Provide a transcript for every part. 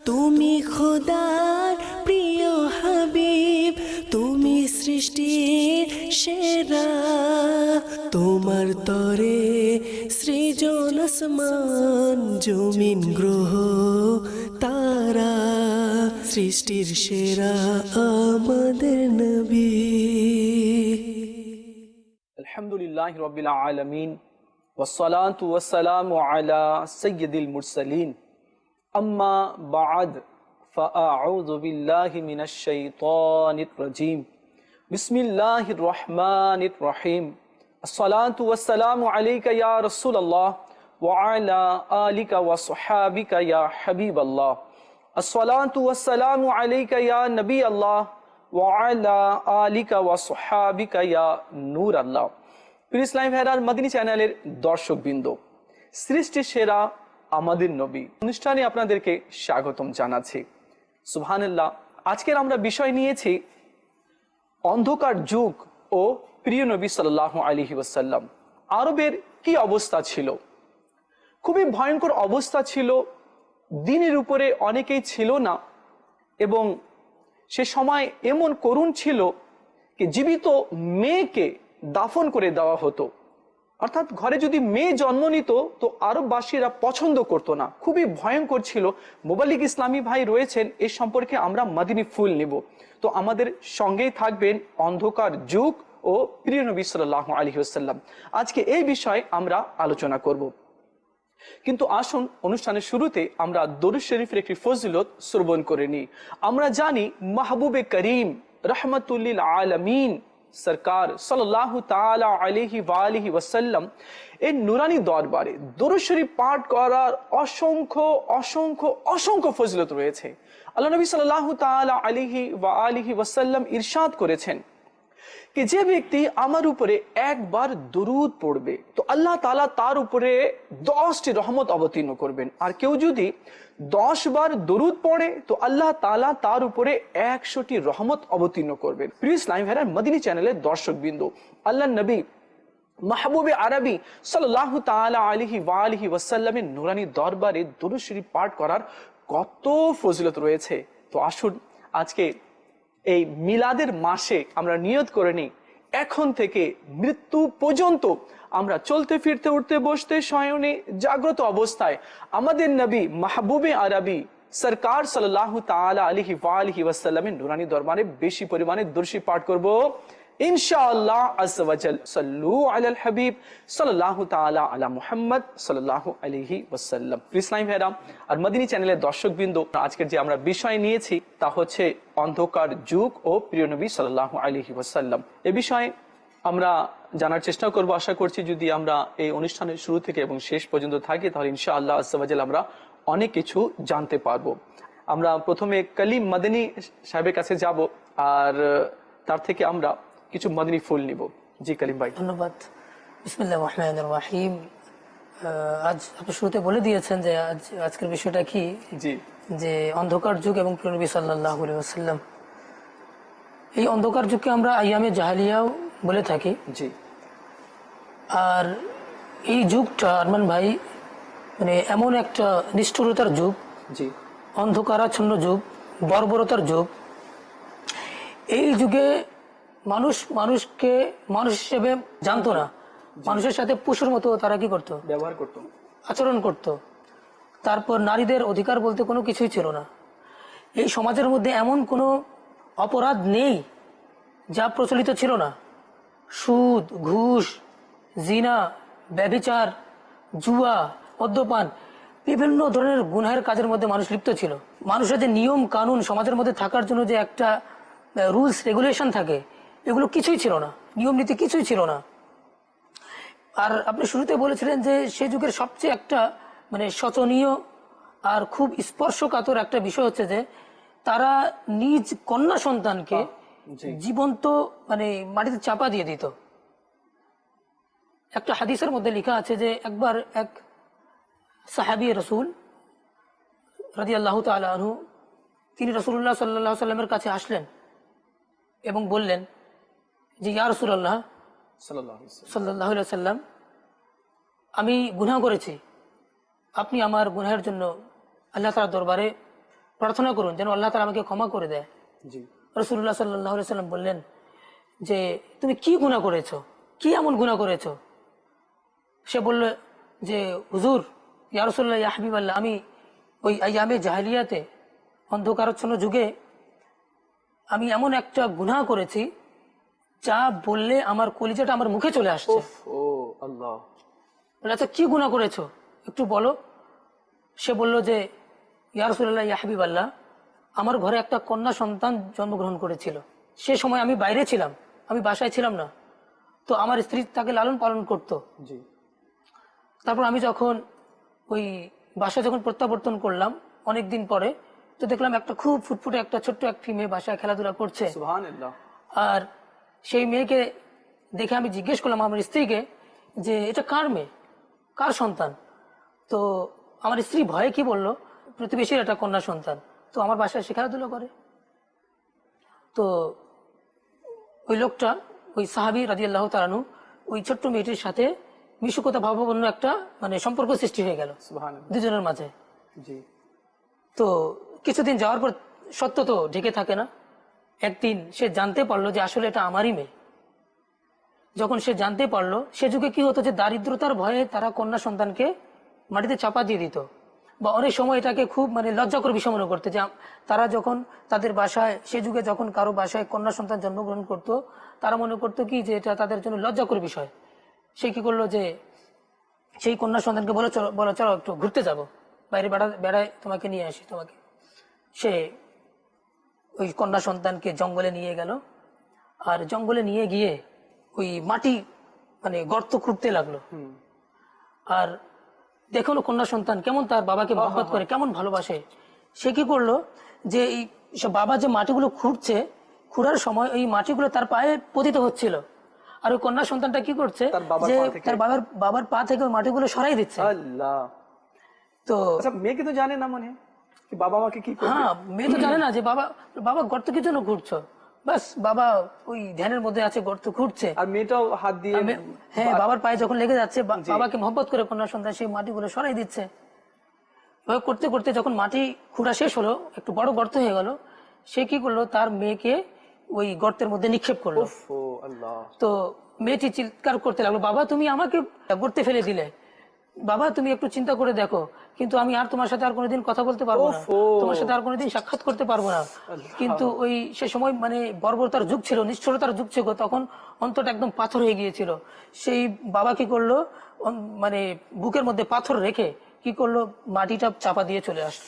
তুমি খোদার প্রিয় হাবিব, তুমি সৃষ্টির সেরা। তোমার তরে সৃজন আসমান জমিন গ্রহ তারা, সৃষ্টির সেরা আমাদের নবী। আলহামদুলিল্লাহি রাব্বিল আলামিন ওয়াসসালাতু ওয়াসসালামু আলা সাইয়্যিদিল মুরসালিন আম্মা বা'দ ফাআউযু বিল্লাহি মিনাশ শাইতানির রাজীম বিসমিল্লাহির রহমানির রহিম আসসালাতু ওয়াসসালামু আলাইকা ইয়া রাসূলুল্লাহ ওয়া আলা আলিকা ওয়া সাহবিকা ইয়া হাবিবাল্লাহ আসসালাতু ওয়াসসালামু আলাইকা ইয়া নবী আল্লাহ ওয়া আলা আলিকা ওয়া সাহবিকা ইয়া নূর আল্লাহ। প্রিয় ইসলামী ভাইরার মদিনী চ্যানেলের দর্শকবৃন্দ, সৃষ্টির সেরা আমাদের নবী অনুষ্ঠানে আপনাদেরকে স্বাগতম জানাচ্ছি। সুবহানাল্লাহ। আজকের আমরা বিষয় নিয়েছি অন্ধকার যুগ ও প্রিয় নবী সাল্লাল্লাহু আলাইহি ওয়াসাল্লাম। আরবের কি অবস্থা ছিল? খুবই ভয়ঙ্কর অবস্থা ছিল। দিনের উপরে অনেকেই ছিল না এবং সে সময় এমন করুণ ছিল যে জীবিত মেয়েকে দাফন করে দেওয়া হতো। অর্থাৎ ঘরে যদি মেয়ে জন্ম নিত তো আরববাসীরা পছন্দ করতো না। খুবই ভয়ঙ্কর ছিল। মোবাল্লিক ইসলামী ভাই রয়েছেন, এ সম্পর্কে আমরা মাদিনী ফুল নিব। তো আমাদের সঙ্গেই থাকবেন অন্ধকার যুগ ও প্রিয় নবী সাল্লাল্লাহু আলাইহি ওয়াসাল্লাম। আজকে এই বিষয়ে আমরা আলোচনা করব। কিন্তু আসুন অনুষ্ঠানের শুরুতে আমরা দরুদ শরীফের একটি ফজিলত শ্রবণ করে নিই। আমরা জানি মাহবুবে করিম রহমতুল্লিল আলামিন সরকার সাল্লাল্লাহু তাআলা আলাইহি ওয়া আলিহি ওয়াসাল্লাম এই নুরানি দরবারে দরুদ শরীফ পাঠ করার অসংখ্য অসংখ্য অসংখ্য ফজিলত রয়েছে। আল্লাহ নবী সাল্লাল্লাহু তাআলা আলাইহি ওয়া আলিহি ওয়াসাল্লাম ইরশাদ করেছেন कि যে ব্যক্তি আমার উপরে একবার দরুদ পড়বে তো আল্লাহ তাআলা তার উপরে 10টি রহমত অবতীর্ণ করবেন, আর কেউ যদি 10 বার দরুদ পড়ে তো আল্লাহ তাআলা তার উপরে 100টি রহমত অবতীর্ণ করবেন। প্রিয় ইসলামী ভাইরা, মদিনী চ্যানেলের দর্শকবৃন্দ, আল্লাহর নবী মাহবুবে আরবি সাল্লাল্লাহু তাআলা আলাইহি ওয়া আলিহি ওয়াসাল্লামের নুরানি দরবারে দরুদ শরীফ পাঠ করার কত ফজিলত রয়েছে। তো আসুন আজকে এই মিলাদের মাসে আমরা নিয়ত করে নিই, এখন থেকে মৃত্যু পর্যন্ত আমরা চলতে ফিরতে উঠতে বসতে শয়নে জাগ্রত অবস্থায় আমাদের নবী মাহবুবে আরবি সরকার সাল্লাল্লাহু তাআলা আলাইহি ওয়া আলিহি ওয়াসাল্লামের নুরানি দরবারে বেশি পরিমাণে দরুদ শরীফ পাঠ করব ইনশাআল্লাহ আযজা ওয়া জাল। সাল্লু আলাল হাবিব সাল্লাল্লাহু তাআলা আলা মুহাম্মদ সাল্লাল্লাহু আলাইহি ওয়াসাল্লাম। ইসলামী ভাইরা আর মদিনী চ্যানেলের দর্শকবৃন্দ, আজকের যে আমরা বিষয় নিয়েছি তা হচ্ছে অন্ধকার যুগ ও প্রিয় নবী সাল্লাল্লাহু আলাইহি ওয়াসাল্লাম। এ বিষয়ে আমরা জানার চেষ্টা করব। আশা করছি যদি আমরা এই অনুষ্ঠানের শুরু থেকে এবং শেষ পর্যন্ত থাকি তাহলে ইনশাআল্লাহ আযজা ওয়া জাল আমরা অনেক কিছু জানতে পারবো। আমরা প্রথমে কালিম মাদানী সাহেবের কাছে যাব আর তার থেকে আমরা কিছু মাদানী ফুল নিব। জি কালিম ভাই। ধন্যবাদ। বিসমিল্লাহির রহমানির রহিম। আজ আপনি শুরুতে বলে দিয়েছেন যে আজকের বিষয়টা কি, জি, যে অন্ধকার যুগ এবং প্রিয় নবী সাল্লাল্লাহু আলাইহি ওয়াসাল্লাম। এই অন্ধকার যুগকে আমরা আইয়ামে জাহেলিয়াও বলে থাকি। জি। আর এই যুগটা আরমান ভাই মানে এমন একটা নিষ্ঠুরতার যুগ, জি, অন্ধকারাচ্ছন্ন যুগ, বর্বরতার যুগ। এই যুগে মানুষকে মানুষ হিসেবে জানতো না। মানুষের সাথে পশুর মতো তারা কি করতো? ব্যবহার করতো, আচরণ করত। তারপর নারীদের অধিকার বলতে কোনো কিছুই ছিল না। এই সমাজের মধ্যে এমন কোনো অপরাধ নেই যা প্রচলিত ছিল না। সুদ, ঘুষ, জিনা, ব্যভিচার, জুয়া, মদ্যপান, বিভিন্ন ধরনের গুনাহের কাজের মধ্যে মানুষ লিপ্ত ছিল। মানুষের যে নিয়ম কানুন সমাজের মধ্যে থাকার জন্য যে একটা রুলস রেগুলেশন থাকে, এগুলো কিছুই ছিল না, নিয়ম নীতি কিছুই ছিল না। আর আপনি শুরুতে বলেছিলেন যে সে যুগের সবচেয়ে একটা মানে শোচনীয় আর খুব স্পর্শকাতর একটা বিষয় হচ্ছে যে তারা নিজ কন্যা সন্তানকে জীবন্ত মানে মাটিতে চাপা দিয়ে দিত। একটা হাদিসের মধ্যে লেখা আছে যে একবার এক সাহাবী রাসূল রাদিয়াল্লাহু তাআলা আনহু তিনি রাসূলুল্লাহ সাল্লাল্লাহু আলাইহি সাল্লামের কাছে আসলেন এবং বললেন যে ইয়া রাসূলুল্লাহ সাল্লাল্লাহু আলাইহি সাল্লাম, আমি গুনাহ করেছি, আপনি আমার গুনাহের জন্য আল্লাহ তাআলার দরবারে প্রার্থনা করুন যেন আল্লাহ তাআলা আমাকে ক্ষমা করে দেয়। জি রাসূলুল্লাহ সাল্লাল্লাহু আলাইহি সাল্লাম বললেন যে তুমি কি গুনাহ করেছো, কি এমন গুনাহ করেছো? সে বলল যে হুজুর, ইয়া রাসূলুল্লাহ, ইয়া হাবিবাল্লাহ, আমি ওই আইয়ামে জাহেলিয়াতে, অন্ধকারাচ্ছন্ন যুগে আমি এমন একটা গুনাহ করেছি যা বললে আমার কলিজাটা আমার মুখে চলে আসছে। উফ, ও আল্লাহ। বলে, আচ্ছা কি গুনাহ করেছো একটু বলো। সে বলল যে ইয়া রাসূলুল্লাহ, ইয়া হাবিবাল্লাহ, আমার ঘরে একটা কন্যা সন্তান জন্মগ্রহণ করেছিল। সে সময় আমি বাইরে ছিলাম, আমি বাসায় ছিলাম না। তো আমার স্ত্রী তাকে লালন পালন করত। জি তারপর আমি যখন ওই বাসায় যখন প্রত্যাবর্তন করলাম অনেক দিন পরে, তো দেখলাম একটা খুব ফুটফুটে একটা ছোট্ট একটি মেয়ে বাসায় খেলাধুলা করছে। সুবহানাল্লাহ। আর সেই মেয়েকে দেখে আমি জিজ্ঞেস করলাম আমার স্ত্রীকে যে এটা কার মেয়ে, কার সন্তান? তো আমার স্ত্রী ভয়ে কি বলল, প্রতিবেশীর একটা কন্যা সন্তান, তো আমার বাসায় সে খেলাধুলা করে। তো ওই লোকটা, ওই সাহাবী রাদিয়াল্লাহু তাআলা আনহু, ওই ছোট্ট মেয়েটির সাথে মিশুকতা ভাবাপন্ন একটা মানে সম্পর্ক সৃষ্টি হয়ে গেল সুবহানাল্লাহ। দুজনের মাঝে। জি তো কিছুদিন যাওয়ার পর, সত্য তো ঢেকে থাকে না, একদিন সে জানতে পারলো যে আসলে এটা আমারই মেয়ে। যখন সে জানতে পারলো, সে যুগে কি হতো যে দারিদ্রতার ভয়ে তারা কন্যা সন্তানকে মাটিতে চাপা দিয়ে দিত, বা অনেক সময় এটাকে খুব মানে লজ্জাকর বিষয় মনে করতে, যে তারা যখন তাদের বাসায়, সে যুগে যখন কারো বাসায় কন্যা সন্তান জন্মগ্রহণ করত, তারা মনে করতো কি যে এটা তাদের জন্য লজ্জাকর বিষয়। সে কি করলো যে সেই কন্যা সন্তানকে বলো চলো একটু ঘুরতে যাব, বাইরে বেড়ায় তোমাকে নিয়ে আসি তোমাকে। সে ওই কন্যা সন্তানকে জঙ্গলে নিয়ে গেল, আর জঙ্গলে নিয়ে গিয়ে ওই মাটি মানে গর্ত খুঁড়তে লাগলো। আর দেখলো কন্যা সন্তান কেমন তার বাবাকে মহব্বত করে, কেমন ভালোবাসে। সে কি করলো যে এই বাবা যে মাটিগুলো খুঁড়ছে, খুঁড়ার সময় ওই মাটিগুলো তার পায়ে পতিত হচ্ছিল, আর ওই কন্যা সন্তানটা কি করছে যে তার বাবার পা থেকে ওই মাটিগুলো সরাই দিচ্ছে। আল্লাহ। তো আচ্ছা, মেয়ে কিন্তু জানে না মানে কি বাবা আমাকে কি করবে? হ্যাঁ, মেয়ে তো জানে না যে বাবা গর্ত কি জন্য ঘুরছো, বাস বাবা ওই ধ্যানের মধ্যে আছে, গর্ত ঘুরছে। আর মেয়েটাও হাত দিয়ে হ্যাঁ, বাবার পায়ে যখন লেগে যাচ্ছে, বাবাকে মহব্বত করে কন্যা সন্তান সেই মাটিগুলো সরাই দিচ্ছে। এভাবে করতে করতে যখন মাটি খুঁড়া শেষ হলো, একটু বড় গর্ত হয়ে গেল, সে কি করলো তার মেয়েকে ওই গর্তের মধ্যে নিক্ষেপ করলো। উফ, ও আল্লাহ। তো মেয়েটি চিৎকার করতে লাগলো, বাবা তুমি আমাকে গর্তে ফেলে দিলে, বাবা তুমি একটু চিন্তা করে দেখো, কিন্তু আমি আর তোমার সাথে আর কোনোদিন কথা বলতে পারবো না, তোমার সাথে আর কোনোদিন সাক্ষাৎ করতে পারবো না। কিন্তু ওই সে সময় মানে বর্বরতার যুগ ছিল, নিষ্ঠুরতার যুগ ছিল, তখন অন্তরটা একদম পাথর হয়ে গিয়েছিল। সেই বাবা কি করলো, মানে বুকের মধ্যে পাথর রেখে কি করলো, মাটিটা চাপা দিয়ে চলে আসলো।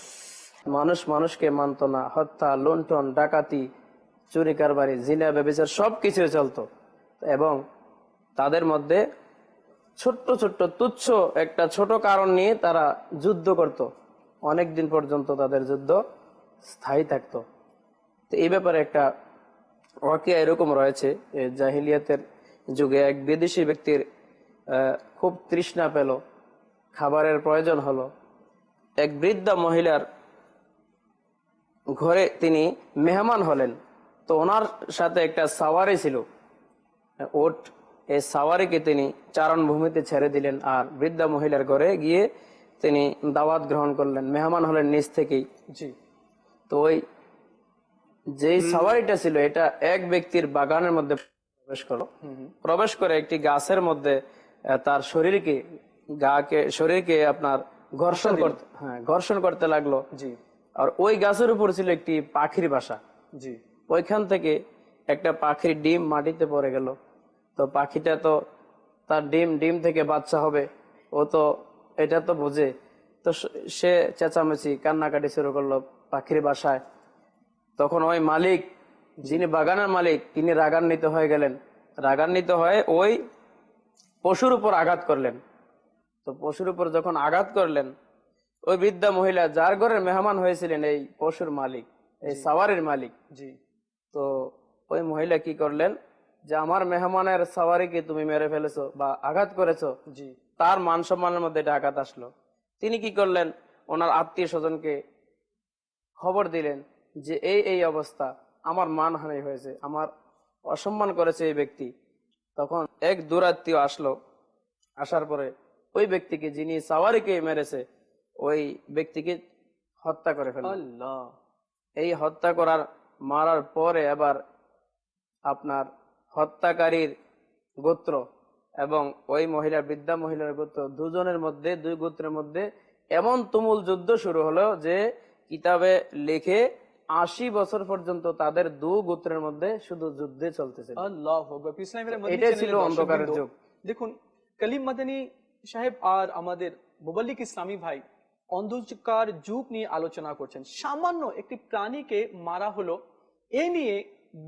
মানুষ মানুষকে মানত না, হত্যা, লুণ্ঠন, ডাকাতি, চুরি কারবারি, জিনা, ব্যভিচার সবকিছু চলতো। এবং তাদের মধ্যে ছোট্ট ছোট্ট তুচ্ছ একটা ছোট কারণ নিয়ে তারা যুদ্ধ করত, অনেক দিন পর্যন্ত তাদের যুদ্ধ স্থায়ী থাকতো। তো এই ব্যাপারে একটা ওয়াকিয়া এরকম রয়েছে, জাহিলিয়াতের যুগে এক বিদেশি ব্যক্তির খুব তৃষ্ণা পেল, খাবারের প্রয়োজন হলো। এক বৃদ্ধা মহিলার ঘরে তিনি মেহমান হলেন। তো ওনার সাথে একটা সাওয়ারি ছিল, ওট। এই সাওয়ারিকে তিনি চারণ ভূমিতে ছেড়ে দিলেন, আর বৃদ্ধা মহিলার ঘরে গিয়ে তিনি দাওয়াত গ্রহণ করলেন, মেহমান হলেন নিজ থেকেই। জি। তো ওই যেই সাওয়ারিটা ছিল, এটা এক ব্যক্তির বাগানের মধ্যে প্রবেশ করে একটি গাছের মধ্যে তার শরীরকে আপনার ঘর্ষণ করতে লাগলো। জি। আর ওই গাছের উপর ছিল একটি পাখির বাসা। জি। ওইখান থেকে একটা পাখির ডিম মাটিতে পড়ে গেল। তো পাখিটা তো তার ডিম থেকে বাচ্চা হবে, ও তো এটা তো বোঝে। তো সে চেঁচামেচি কান্নাকাটি শুরু করলো পাখির বাসায়। তখন ওই মালিক, যিনি বাগানের মালিক, তিনি রাগান্বিত হয়ে গেলেন। রাগান্বিত হয়ে ওই পশুর উপর আঘাত করলেন। তো পশুর উপর যখন আঘাত করলেন, ওই বৃদ্ধা মহিলা যার ঘরের মেহমান হয়েছিলেন এই পশুর মালিক, এই সাওয়ারির মালিক, জি। তো ওই মহিলা কি করলেন যে আমার মেহমানের সাওয়ারিকে তুমি মেরে ফেলেছো বা আঘাত করেছো। জি। তার মান সম্মানের মধ্যে এটা আঘাত আসলো। তিনি কি করলেন, ওনার আত্মীয় স্বজনকে খবর দিলেন যে এই অবস্থা, আমার মানহানি হয়েছে, আমার অসম্মান করেছে এই ব্যক্তি। তখন এক দুরাত্মীয় আসলো, আসার পরে ওই ব্যক্তিকে, যিনি সাওয়ারিকে মেরেছে, ওই ব্যক্তিকে হত্যা করে ফেলল। আল্লাহ, এই হত্যা মারার পরে আবার আপনার হত্যাকারীর গোত্র এবং ওই বৃদ্ধা মহিলার গোত্র, দুই গোত্রের মধ্যে এমন তুমুল যুদ্ধ শুরু হলো যে কিতাবে লিখে 80 বছর পর্যন্ত তাদের গোত্রের মধ্যে শুধু যুদ্ধে চলতেছে। আল্লাহু আকবার। ইসলামের মদিনী এটাই ছিল চ্যানেলের অন্ধকারের দর্শকবৃন্দ, যুগ। দেখুন কলিম মাদানী সাহেব আর আমাদের মুবাল্লিক ইসলামী ভাই অন্ধকার যুগ নিয়ে আলোচনা করছেন। সামান্য একটি প্রাণীকে মারা হলো, এ নিয়ে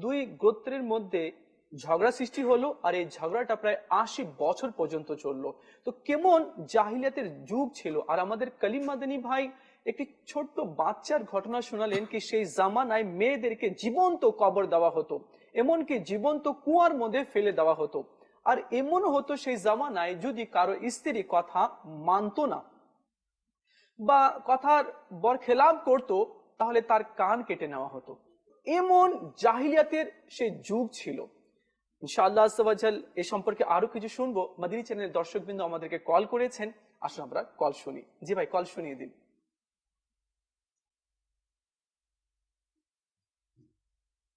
দুই গোত্রের মধ্যে ঝগড়া সৃষ্টি হলো, আর এই ঝগড়াটা প্রায় 80 বছর পর্যন্ত চললো। তো কেমন জাহিলিয়াতের যুগ ছিল। আর আমাদের কলিম মাদানী ভাই একটি ছোট্ট বাচ্চার ঘটনা শোনালেন কি সেই জামানায় মেয়েদেরকে জীবন্ত কবর দেওয়া হতো, এমনকি জীবন্ত কুয়ার মধ্যে ফেলে দেওয়া হতো। আর এমন হতো সেই জামানায় যদি কারো স্ত্রী কথা মানতো না বা কথার বরখেলাপ করতো, তাহলে তার কান কেটে নেওয়া হতো। এমন জাহিলিয়াতের সেই যুগ ছিল। ইনশাআল্লাহ আজ্জা ওয়া জাল এ সম্পর্কে আরো কিছু শুনবো। মাদিনী চ্যানেলের দর্শকবৃন্দ আমাদেরকে কল করেছেন, আসুন আমরা কল শুনি। জি ভাই, কল শুনিয়ে দিন।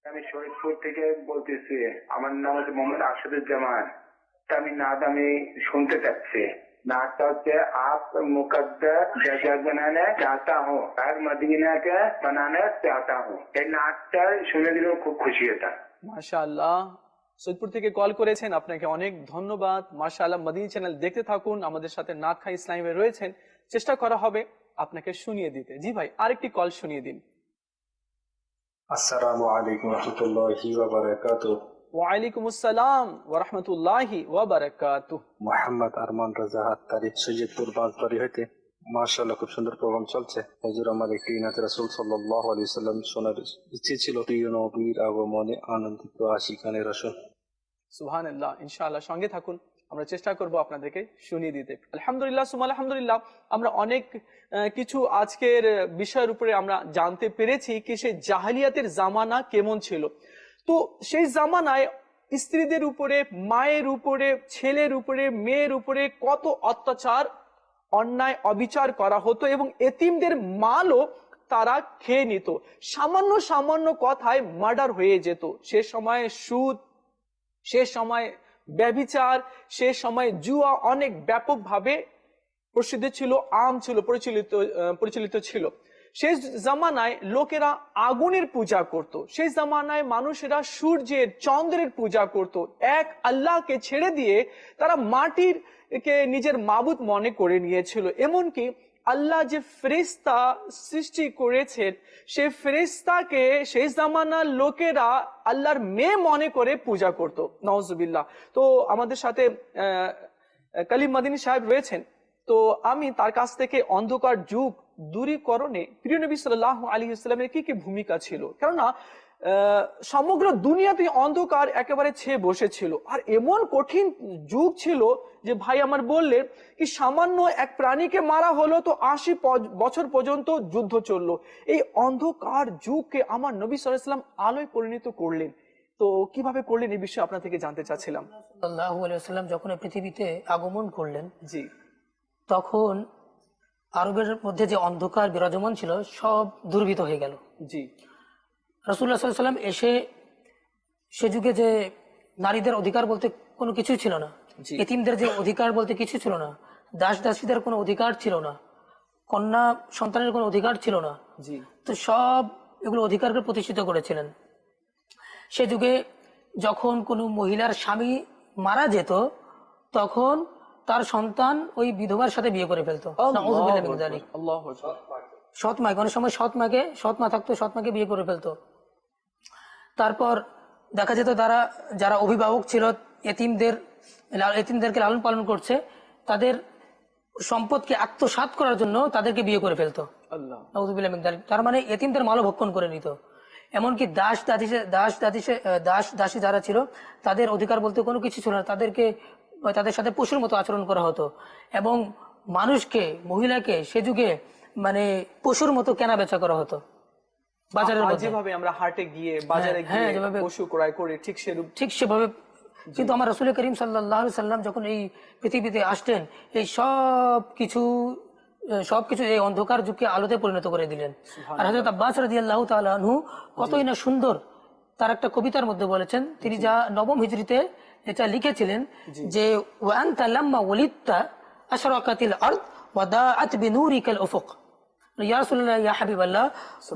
আমি শরীফপুর থেকে বলতেছি, আমার নাম হচ্ছে মোহাম্মদ আরশাদুজ্জামান। আমি আমি শুনতে চাচ্ছি। नाता से आप मुकद्दर जगह बनाना चाहता हूँ और मदीना के बनाना चाहता हूँ। এই নাটটা শুনে দিলে খুব খুশি হতাম। মাশাআল্লাহ, সৈয়দপুর থেকে কল করেছেন, আপনাকে অনেক ধন্যবাদ। মাশাআল্লাহ, মদিনী চ্যানেল দেখতে থাকুন, আমাদের সাথে নাত খাই ইসলামে রয়েছেন, চেষ্টা করা হবে আপনাকে শুনিয়ে দিতে। জি ভাই, আরেকটি কল শুনিয়ে দিন। আসসালামু আলাইকুম ওয়া রাহমাতুল্লাহি ওয়া বারাকাতুহু। ওয়া আলাইকুম আসসালাম ওয়া রাহমাতুল্লাহি ওয়া বারাকাতুহু। মোহাম্মদ আরমান রাজা হাত্তারি, সৈয়দপুর বাঁশবাড়ি হইতে। মাশাআল্লাহ, খুব সুন্দর প্রোগ্রাম চলছে। হুজুর, আমার একটি নাতে রাসূল সাল্লাল্লাহু আলাইহি ওয়াসাল্লাম শোনার ইচ্ছে ছিল। প্রিয় নবীর আগমনে আনন্দিত আশিকানে রাসূল। সুবহানাল্লাহ, ইনশাআল্লাহ সঙ্গে থাকুন, আমরা চেষ্টা করব আপনাদেরকে শুনিয়ে দিতে। আলহামদুলিল্লাহ সুম্মা আলহামদুলিল্লাহ, আমরা অনেক কিছু আজকের বিষয়ের উপরে আমরা জানতে পেরেছি কি সেই জাহিলিয়াতের জামানা কেমন ছিল। তো সেই জামানায় স্ত্রীদের উপরে, মায়ের উপরে, ছেলের উপরে, মেয়ের উপরে কত অত্যাচার, অন্যায়, অবিচার করা হতো এবং এতিমদের মালও তারা খেয়ে নিত। সামান্য সামান্য কথায় মার্ডার হয়ে যেত। সে সময় সুদ, সে সময় ব্যভিচার, সে সময় জুয়া অনেক ব্যাপকভাবে প্রসিদ্ধ ছিল, আম ছিল, পরিচালিত ছিল। সেই জামানায় লোকেরা আগুনের পূজা করত। সেই জামানায় মানুষেরা সূর্যের, চন্দ্রের পূজা করত। এক আল্লাহকে ছেড়ে দিয়ে তারা মাটির কে নিজের মাবুদ মনে করে নিয়েছিল। এমনকি আল্লাহ যে ফেরেশতা সৃষ্টি করেছেন, সেই ফেরেশতাকে সেই জামানার লোকেরা আল্লাহর মেয়ে মনে করে পূজা করত। নাউজুবিল্লাহ। তো আমাদের সাথে কলিম মাদানী সাহেব রয়েছেন, তো আমি তার কাছ থেকে অন্ধকার যুগ দূরীকরণে প্রিয় নবী সাল্লাল্লাহু আলাইহি ওয়াসাল্লামের কি কি ভূমিকা ছিল, কেননা সমগ্র দুনিয়াতে অন্ধকার একেবারে ছেয়ে বসেছিল। আর এমন কঠিন যুগ ছিল যে ভাই আমার বললেন কি সামান্য এক প্রাণীকে মারা হলো তো 80 বছর পর্যন্ত যুদ্ধ চললো। এই অন্ধকার যুগকে আমার নবী সাল্লাল্লাহু আলাইহি ওয়াসাল্লাম আলোয় পরিণত করলেন। তো কিভাবে করলেন এই বিষয়ে আপনার থেকে জানতে চাচ্ছিলাম। সাল্লাল্লাহু আলাইহি ওয়াসাল্লাম যখন এই পৃথিবীতে আগমন করলেন, জি, তখন আরবের মধ্যে যে অন্ধকার বিরাজমান ছিল সব দুর্বৃত হয়ে গেল। জি, রাসূলুল্লাহ সাল্লাল্লাহু আলাইহি ওয়াসাল্লাম এসে সে যুগে যে নারীদের অধিকার বলতে কোনো কিছু ছিল না, জি। এতিমদের যে অধিকার বলতে কিছু ছিল না, দাস দাসীদের কোনো অধিকার ছিল না, কন্যা সন্তানের কোনো অধিকার ছিল না। জি, তো সব এগুলো অধিকারকে প্রতিষ্ঠিত করেছিলেন। সে যুগে যখন কোনো মহিলার স্বামী মারা যেত, তখন তার সন্তান ওই বিধবার সাথে বিয়ে করে ফেলতো। নাউযুবিল্লাহি মিন যালিক। আল্লাহু আকবার। সৎ মাকে, অনেক সময় সৎ মা থাকতো, সৎ মাকে বিয়ে করে ফেলতো। তারপর দেখা যেত যারা অভিভাবক ছিল, এতিমদেরকে লালন পালন করছে, তাদের সম্পদকে আত্মসাৎ করার জন্য তাদেরকে বিয়ে করে ফেলতো। আল্লাহ, নাউযুবিল্লাহি মিন যালিক। তার মানে এতিমদের মালও ভক্ষণ করে নিত। এমনকি দাস দাসী যারা ছিল, তাদের অধিকার বলতে কোনো কিছু ছিল না, তাদের সাথে পশুর মতো আচরণ করা হতো। এবং মানুষকে, মহিলাকে সে যুগে মানে পশুর মতো কেনা বেচা করা হতো বাজারের মধ্যে। যেভাবে আমরা হাটে গিয়ে, বাজারে গিয়ে যেভাবে পশু ক্রয় করে ঠিক সেভাবে। কিন্তু আমার রাসূল করিম সাল্লাল্লাহু আলাইহি সাল্লাম যখন এই পৃথিবীতে আসলেন, এই সব কিছু সবকিছু এই অন্ধকার যুগকে আলোতে পরিণত করে দিলেন। আর হযরত আব্বাস রাদিয়াল্লাহু তাআলা আনহু কতই না সুন্দর তার একটা কবিতার মধ্যে বলেছেন, তিনি যা নবম হিজরিতে এটা লিখেছিলেন যে ওয়া আনতা লাম্মা ওয়ালিদতা আশরাকাতিল আরদ ওয়া দাআত বিনুরিকাল উফুক। ইয়া রাসূলুল্লাহ, ইয়া হাবিবাল্লাহ,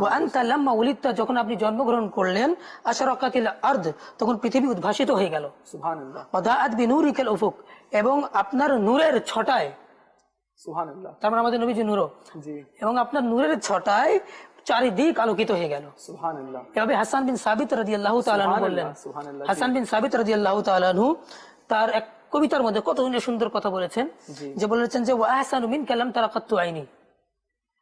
ওয়া আনতা লাম্মা ওয়ালিদতা, যখন আপনি জন্মগ্রহণ করলেন, আশরাকাতিল আরদ, তখন পৃথিবী উদ্ভাসিত হয়ে গেল। সুবহানাল্লাহ, ওয়া দাআত বিনুরিকাল উফুক, এবং আপনার নূরের ছটায়, সুবহানাল্লাহ, তার মানে আমাদের নবীজি নূর, জি, এবং আপনার নূরের ছটায় চারিদিক আলোকিত হয়ে গেল। সুবহানাল্লাহ, এভাবে হাসান বিন সাবিত রাদিয়াল্লাহু তাআলা আনহু বললেন। সুবহানাল্লাহ, হাসান বিন সাবিত রাদিয়াল্লাহু তাআলা আনহু তার এক কবিতার মধ্যে কত সুন্দর কথা বলেছেন, যে বলেছেন যে ওয়া আহসানু মিনকা লাম তারা কাত্তু আইনি।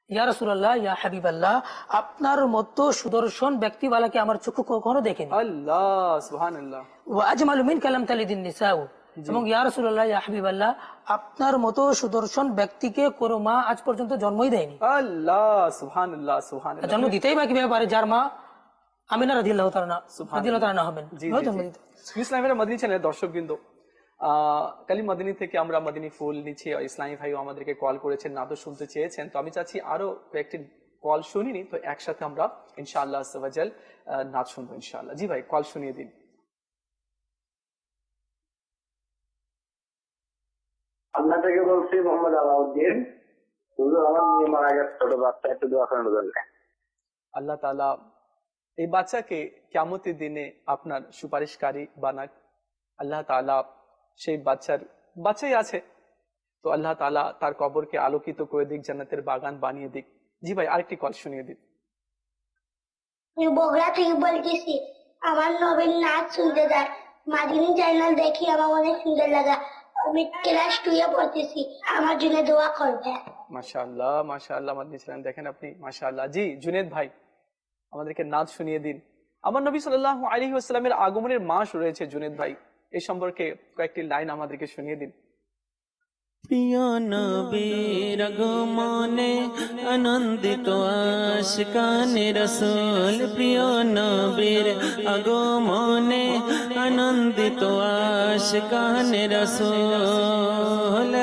ইয়া রাসূলুল্লাহ, ইয়া হাবিবাল্লাহ, আপনার মতো সুদর্শন ব্যক্তিওয়ালাকে আমার চক্ষু কখনো দেখেনি। আল্লাহ, সুবহানাল্লাহ, ওয়া আজমালু মিনকা লাম তালিদিন নিসাউ, এবং ইয়া রাসূলুল্লাহ, ইয়া হাবিবাল্লাহ, আপনার মতো সুদর্শন ব্যক্তিকে কোনো মা আজ পর্যন্ত জন্মই দেয়নি। আল্লাহ, সুবহানাল্লাহ, সুবহানাল্লাহ। জন্ম দিতেই বা কিভাবে পারে যার মা আমিনা রাদিয়াল্লাহু তাআলা না হবেন? ইসলামের মদিনী চ্যানেলের দর্শকবৃন্দ, কালিম মদিনী থেকে আমরা মদিনী ফুল নিচ্ছি। ইসলামী ভাইও আমাদেরকে কল করেছেন, নাদও শুনতে চেয়েছেন, তো আমি চাচ্ছি আরো কয়েকটি কল শুনিনি, তো একসাথে আমরা ইনশাআল্লাহ আজ্জা ওয়া জাল নাচ শুনবো ইনশাআল্লাহ। জি ভাই, কল শুনিয়ে দিন। আপনার থেকে বলছি মোহাম্মদ আলাউদ্দিন। শুধু আমার মেয়ে মারা গেছে, ছোট বাচ্চা, একটু দোয়া করানোর জন্য। আল্লাহ তাআলা এই বাচ্চাকে কিয়ামতের দিনে আপনার সুপারিশকারী বানাক। আল্লাহ তাআলা সেই বাচ্চাই আছে, তো আল্লাহ তাআলা তার কবরকে আলোকিত করে দিক, জান্নাতের বাগান বানিয়ে দিক। জি ভাই, আরেকটি কল শুনিয়ে দিন। আমি বগুড়া থেকে বলতেছি, আমার নবীন নাচ শুনতে যায়, মাদিনী চ্যানেল দেখি, আমার অনেক সুন্দর লাগা। আমি ক্লাস 2 এ পড়তেছি, আমার জন্য দোয়া করবে। মাশাআল্লাহ, মাশাআল্লাহ, মাদিনী চ্যানেল দেখেন আপনি, মাশাআল্লাহ। জি জুনেদ ভাই, আমাদেরকে নাচ শুনিয়ে দিন। আমার নবী সাল্লাল্লাহু আলাইহি ওয়াসাল্লামের আগমনের মাস রয়েছে জুনেদ ভাই, এই সম্পর্কে কয়েকটি লাইন আমাদেরকে শুনিয়ে দিন। প্রিয় নবীর আগমনে আনন্দিত আশিকানে রাসূল, প্রিয় নবীর আগমনে আনন্দিত আশিকানে রাসূল,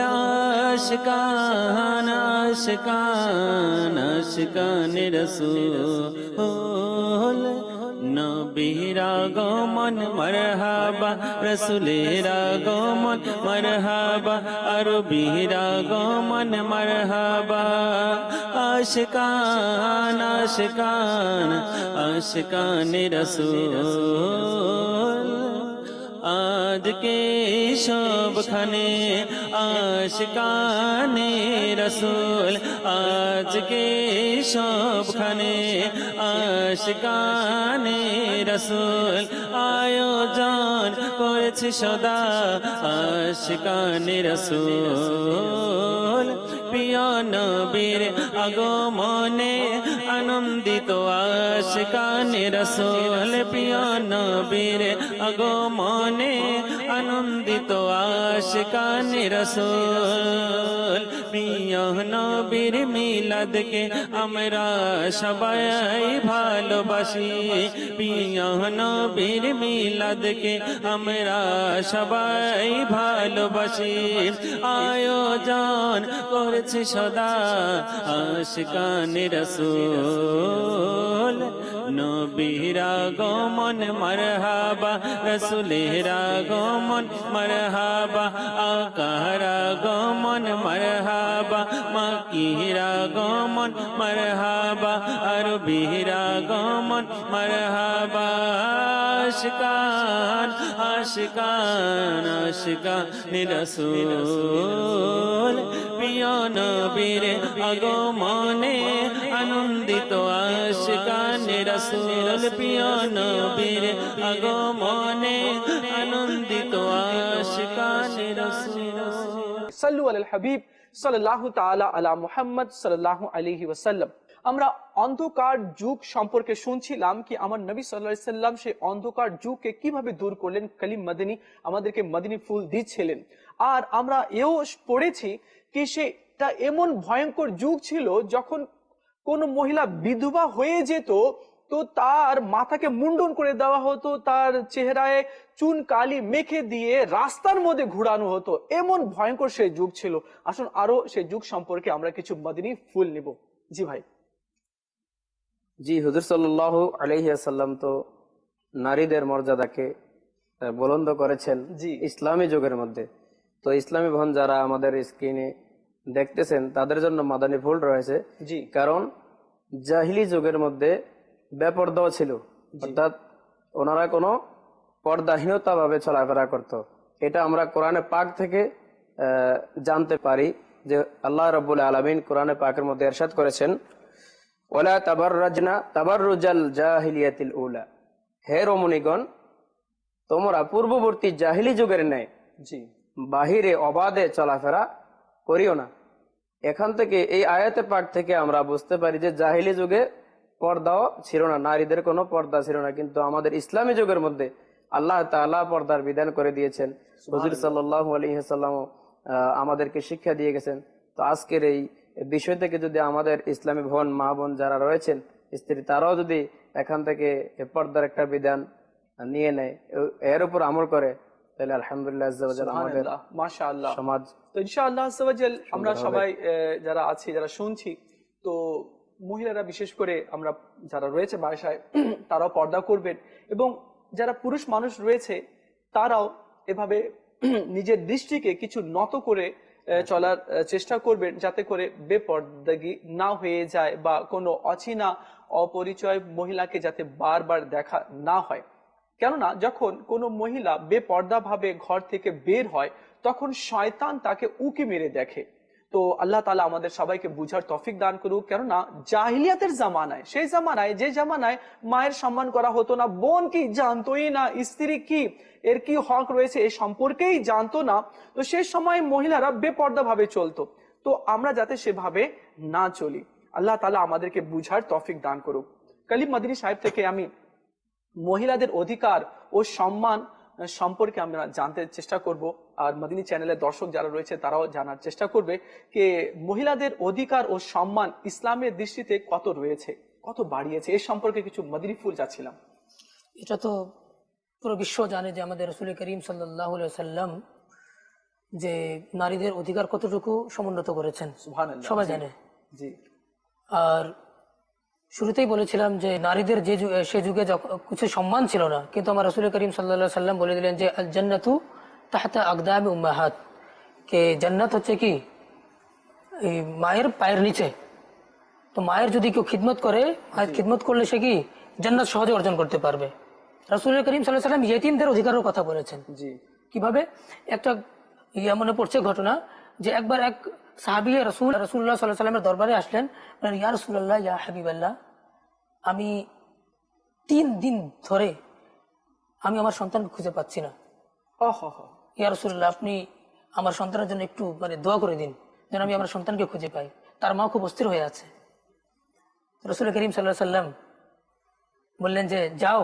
আশিকান আশিকান আশিকানে রাসূল। নবীর আগমন মারহাবা, রাসূলের আগমন মারহাবা, আরবীর আগমন মারহাবা, আশিকান আশিকান আশিকানে রাসূল। আজকে সবখানে আশিকানে রাসূল, আজকে সবখানে আশিকানে রাসূল, আয়োজন করেছে সদা আশিকানে রাসূল। প্রিয় নবীর আগমনে আনন্দিত আশিকানে রাসূল, প্রিয় নবীর আগমনে আনন্দিত আশিকানে রাসূল। প্রিয় নবীর মিলাদকে আমরা সবাই ভালোবাসি, প্রিয় নবীর মিলাদকে আমরা সবাই ভালোবাসি, আয়োজন করেছে সদা আশিকানে রাসূল। নবীর আগমন মারহাবা, রাসূলের আগমন মারহাবা, আকার আগমন মারহাবা, মাকির আগমন মারহাবা, আরবীর আগমন মারহাবা, আশিকান আশিকান আশিকানে রাসূল। প্রিয় নবীর আগমনে আনন্দিত আশিকানে রাসূল, প্রিয় নবীর আগমনে আনন্দিত আশিকানে রাসূল। সাল্লু আলাল হাবিব সাল্লাল্লাহু তাআলা আলা মুহাম্মদ সাল্লাল্লাহু আলাইহি ওয়াসাল্লাম। আমরা অন্ধকার যুগ সম্পর্কে শুনছিলাম কি আমার নবী সাল্লাল্লাহু আলাইহি সাল্লাম সেই অন্ধকার যুগকে কিভাবে দূর করলেন, কালিম মদিনী আমাদেরকে মদিনী ফুল দিচ্ছিলেন। আর আমরা এও পড়েছি কি সেটা এমন ভয়ঙ্কর যুগ ছিল যখন কোন মহিলা বিধবা হয়ে যেত তো তার মাথাকে মুন্ডন করে দেওয়া হতো, তার চেহারায় চুন কালি মেখে দিয়ে রাস্তার মধ্যে ঘোরানো হতো। এমন ভয়ঙ্কর সেই যুগ ছিল। আসুন আরো সেই যুগ সম্পর্কে আমরা কিছু মদিনী ফুল নিব। জি ভাই। জি, হুজুর সাল্লাল্লাহু আলাইহি ওয়াসাল্লাম তো নারীদের মর্যাদাকে বুলন্দ করেছেন জি। ইসলামী যুগের মধ্যে। তো ইসলামী বোন যারা আমাদের স্ক্রিনে দেখতেছেন তাদের জন্য মাদানী ফুল রয়েছে। জি। কারণ জাহিলি যুগের মধ্যে বেপরদাও ছিল, অর্থাৎ ওনারা কোনো পর্দাহীনতা ভাবে চলাফেরা করত। এটা আমরা কোরআনে পাক থেকে জানতে পারি যে আল্লাহ রাব্বুল আলামিন কোরআনে পাকের মধ্যে ইরশাদ করেছেন, ওয়ালা তাবাররাজনা তাবাররুজাল জাহিলিয়াতিল উলা, হে রমণীগণ তোমরা পূর্ববর্তী জাহিলি যুগের ন্যায় জি বাহিরে অবাধে চলাফেরা করিও না। এখান থেকে এই আয়াতে পাক থেকে আমরা বুঝতে পারি যে জাহিলি যুগে পর্দাও ছিল না, নারীদের কোনো পর্দা ছিল না। কিন্তু আমাদের ইসলামী যুগের মধ্যে আল্লাহ তাআলা পর্দার বিধান করে দিয়েছেন। হুজুর সাল্লাল্লাহু আলাইহি ওয়াসাল্লাম আমাদেরকে শিক্ষা দিয়ে গেছেন। তো আজকের এই বিষয় থেকে যদি আমাদের ইসলামী বোন মা বোন যারা রয়েছেন স্ত্রী, তারাও যদি এখান থেকে পর্দার একটা বিধান নিয়ে নেয়, এর উপর আমল করে, তাহলে আলহামদুলিল্লাহ আজ্জা ওয়া জাল্লা আমাদের মাশাআল্লাহ সমাজ। তো ইনশাআল্লাহ আজ্জা ওয়া জাল আমরা সবাই যারা আছি, যারা শুনছি, তো মহিলারা বিশেষ করে আমরা যারা রয়েছে বাসায় তারাও পর্দা করবেন, এবং যারা পুরুষ মানুষ রয়েছে তারাও এভাবে নিজের দৃষ্টিকে কিছু নত করে চলার চেষ্টা করবেন, যাতে করে বেপর্দাগি না হয়ে যায় বা কোনো অচেনা অপরিচয় মহিলাকে যাতে বারবার দেখা না হয়। কেননা যখন কোনো মহিলা বেপর্দা ভাবে ঘর থেকে বের হয় তখন শয়তান তাকে উকি মেরে দেখে। তো আল্লাহ তাআলা আমাদের সবাইকে বুঝার তৌফিক দান করুক। কেননা জাহিলিয়াতের জামানায়, সেই জামানায় যে জামানায় মায়ের সম্মান করা হতো না, বোন কি জানতোই না, স্ত্রী কি, এর কি হক রয়েছে এই সম্পর্কেই জানতো না, তো সেই সময় মহিলারা বেপর্দা ভাবে চলতো। তো আমরা যাতে সেভাবে না চলি, আল্লাহ তাআলা আমাদেরকে বুঝার তৌফিক দান করুক। কালিম মদিনী সাহেব থেকে আমি মহিলাদের অধিকার ও সম্মান সম্পর্কে আমরা জানতে চেষ্টা করব, আর মদিনী চ্যানেলের দর্শক যারা রয়েছে তারাও জানার চেষ্টা করবে যে মহিলাদের অধিকার ও সম্মান ইসলামের দৃষ্টিতে কত রয়েছে, কত বাড়িয়েছে, এই সম্পর্কে কিছু মদিনী ফুল চাচ্ছিলাম। এটা তো পুরো বিশ্ব জানে যে আমাদের রাসূল করিম সাল্লাল্লাহু আলাইহি ওয়াসাল্লাম যে নারীদের অধিকার কতটুকু সমুন্নত করেছেন, সুবহানাল্লাহ, সবাই জানে। জি। আর শুরুতেই বলেছিলাম যে নারীদের যে সে যুগে কিছু সম্মান ছিল না, কিন্তু আমার রাসূল করিম সাল্লাল্লাহু আলাইহি ওয়াসাল্লাম বলে দিলেন যে আল জান্নাতু তাহতা আকদামি উম্মাহাত, কে জান্নাত হচ্ছে কি এই মায়ের পায়ের নিচে। তো মায়ের যদি কেউ খিদমত করে, মায়ের খিদমত করলে সে কি জান্নাত সহজে অর্জন করতে পারবে। রাসূল করিম সাল্লাল্লাহু আলাইহি ওয়াসাল্লাম ইয়েতিমদের অধিকারের কথা বলেছেন। জি। কিভাবে? একটা মনে পড়ছে ঘটনা যে একবার এক সাহাবী রাসূলুল্লাহ সাল্লাল্লাহু আলাইহি ওয়াসাল্লামের দরবারে আসলেন, বললেন ইয়া রাসূলুল্লাহ, ইয়া হাবিবাল্লাহ, আমি 3 দিন ধরে আমি আমার সন্তানকে খুঁজে পাচ্ছি না। ইয়া রাসূলুল্লাহ, আপনি আমার সন্তানের জন্য একটু দোয়া করে দিন যেন আমি আমার সন্তানকে খুঁজে পাই, তার মা খুব অস্থির হয়ে আছে। রাসূল করিম সাল্লাল্লাহু আলাইহি ওয়াসাল্লাম বললেন যে যাও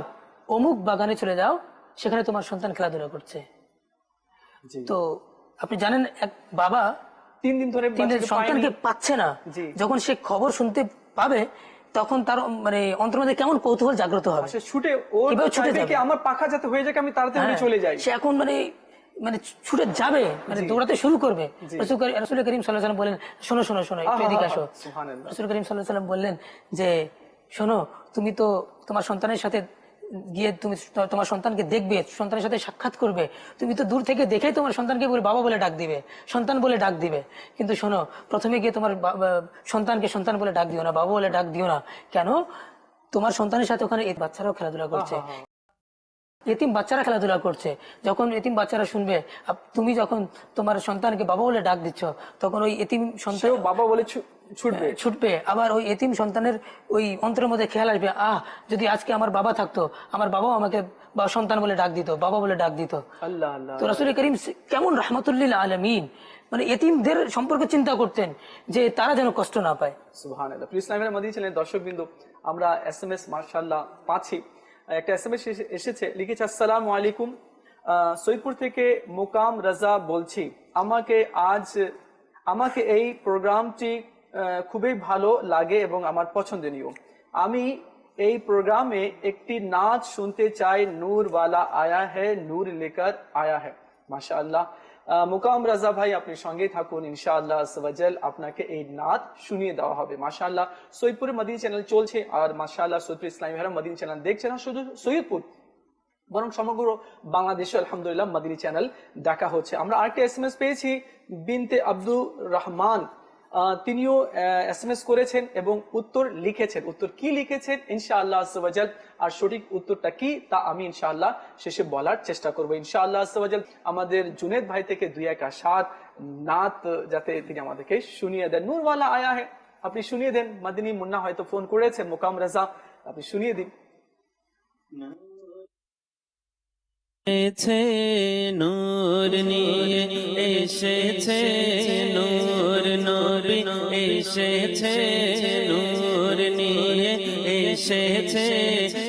অমুক বাগানে চলে যাও, সেখানে তোমার সন্তান খেলাধুলা করছে। তো আপনি জানেন এক বাবা 3 দিন ধরে সন্তানকে পাচ্ছে না, যখন সে খবর শুনতে পাবে তখন তার অন্তর মধ্যে কেমন কৌতূহল জাগ্রত হবে, ছুটে যাবে, আমার পাখা যাতে হয়ে যায় আমি তাড়াতাড়ি চলে যাই। সে এখন ছুটে যাবে, দৌড়াতে শুরু করবে। রাসূল করিম সাল্লাল্লাহু আলাইহি ওয়াসাল্লাম বলেন, শোনো শোনো শোনো, একটু এদিকে আসো। রাসূল করিম সাল্লাল্লাহু আলাইহি ওয়াসাল্লাম বললেন যে শোনো, তুমি তো তোমার সন্তানের সাথে গিয়ে তুমি তোমার সন্তানকে দেখবে, সন্তানের সাথে সাক্ষাৎ করবে, তুমি তো দূর থেকে দেখেই তোমার সন্তানকে বলে বাবা বলে ডাক দিবে, সন্তান বলে ডাক দিবে। কিন্তু শোনো, প্রথমে গিয়ে তোমার সন্তানকে সন্তান বলে ডাক দিও না, বাবা বলে ডাক দিও না। কেন? তোমার সন্তানের সাথে ওখানে বাচ্চারাও খেলাধুলা করছে, এতিম বাচ্চারা খেলাধুলা করছে। যখন এতিম বাচ্চারা শুনবে তুমি যখন তোমার সন্তানকে বাবা বলে ডাক দিচ্ছ, তখন ওই এতিম সন্তান বাবা বলে ছুটবে। আবার ওই এতিম সন্তানের ওই অন্তরের মধ্যে খেয়াল আসবে, যদি আজকে আমার বাবা থাকতো, আমার বাবাও আমাকে সন্তান বলে ডাক দিত, বাবা বলে ডাক দিত। আল্লাহ আল্লাহ। তো রাসূল করিম কেমন রাহমাতুল্লিল আলামিন, এতিমদের সম্পর্কে চিন্তা করতেন যে তারা যেন কষ্ট না পায়। সুবহানাল্লাহ। প্রিয় ইসলামের মদিনী চ্যানেলের দর্শকবৃন্দ, আমরা SMS মাশাআল্লাহ পাচ্ছি। একটা SMS এসেছে, লিখেছে আসসালামু আলাইকুম, সৈয়দপুর থেকে মুকাম রাজা বলছি, আমাকে এই প্রোগ্রামটি খুবই ভালো লাগে এবং আমার পছন্দনীয়। আমি এই প্রোগ্রামে একটি নাচ শুনতে চাই, নূর वाला आया है, নূর लेकर आया है। মাশাআল্লাহ, মুকাম রাজা ভাই আপনি সঙ্গে থাকুন, ইনশাআল্লাহ আজওয়াজাল আপনাকে এই নাচ শুনিয়ে দেওয়া হবে। মাশাআল্লাহ, সৈয়দপুর মদিনী চ্যানেল চলছে, আর মাশাআল্লাহ সৈয়দপুর ইসলামী ভাইরা মদিনী চ্যানেল দেখছেন না শুধু সৈয়দপুর, বরং সমগ্র বাংলাদেশে আলহামদুলিল্লাহ মদিনী চ্যানেল দেখা হচ্ছে। আমরা আরেকটা এসএমএস পেয়েছি, বিনতে আব্দুর রহমান, তিনিও এসএমএস করেছেন এবং উত্তর লিখেছেন। উত্তর কি লিখেছেন ইনশাআল্লাহ আজওয়াজাল, আর সঠিক উত্তরটা কি তা আমি ইনশাআল্লাহ শেষে বলার চেষ্টা করবো ইনশাআল্লাহ আজওয়াজাল। আমাদের জুনেদ ভাই থেকে দুই এক আশার নাত যাতে তিনি আমাদেরকে শুনিয়ে দেন। নূর वाला आया है আপনি শুনিয়ে দেন। মদিনী মুন্না হয়তো ফোন করেছেন, মুকাম রাজা আপনি শুনিয়ে দিন। এসেছে নূর নিয়ে এসেছে নূর, নবী এসেছে নূর নিয়ে এসেছে,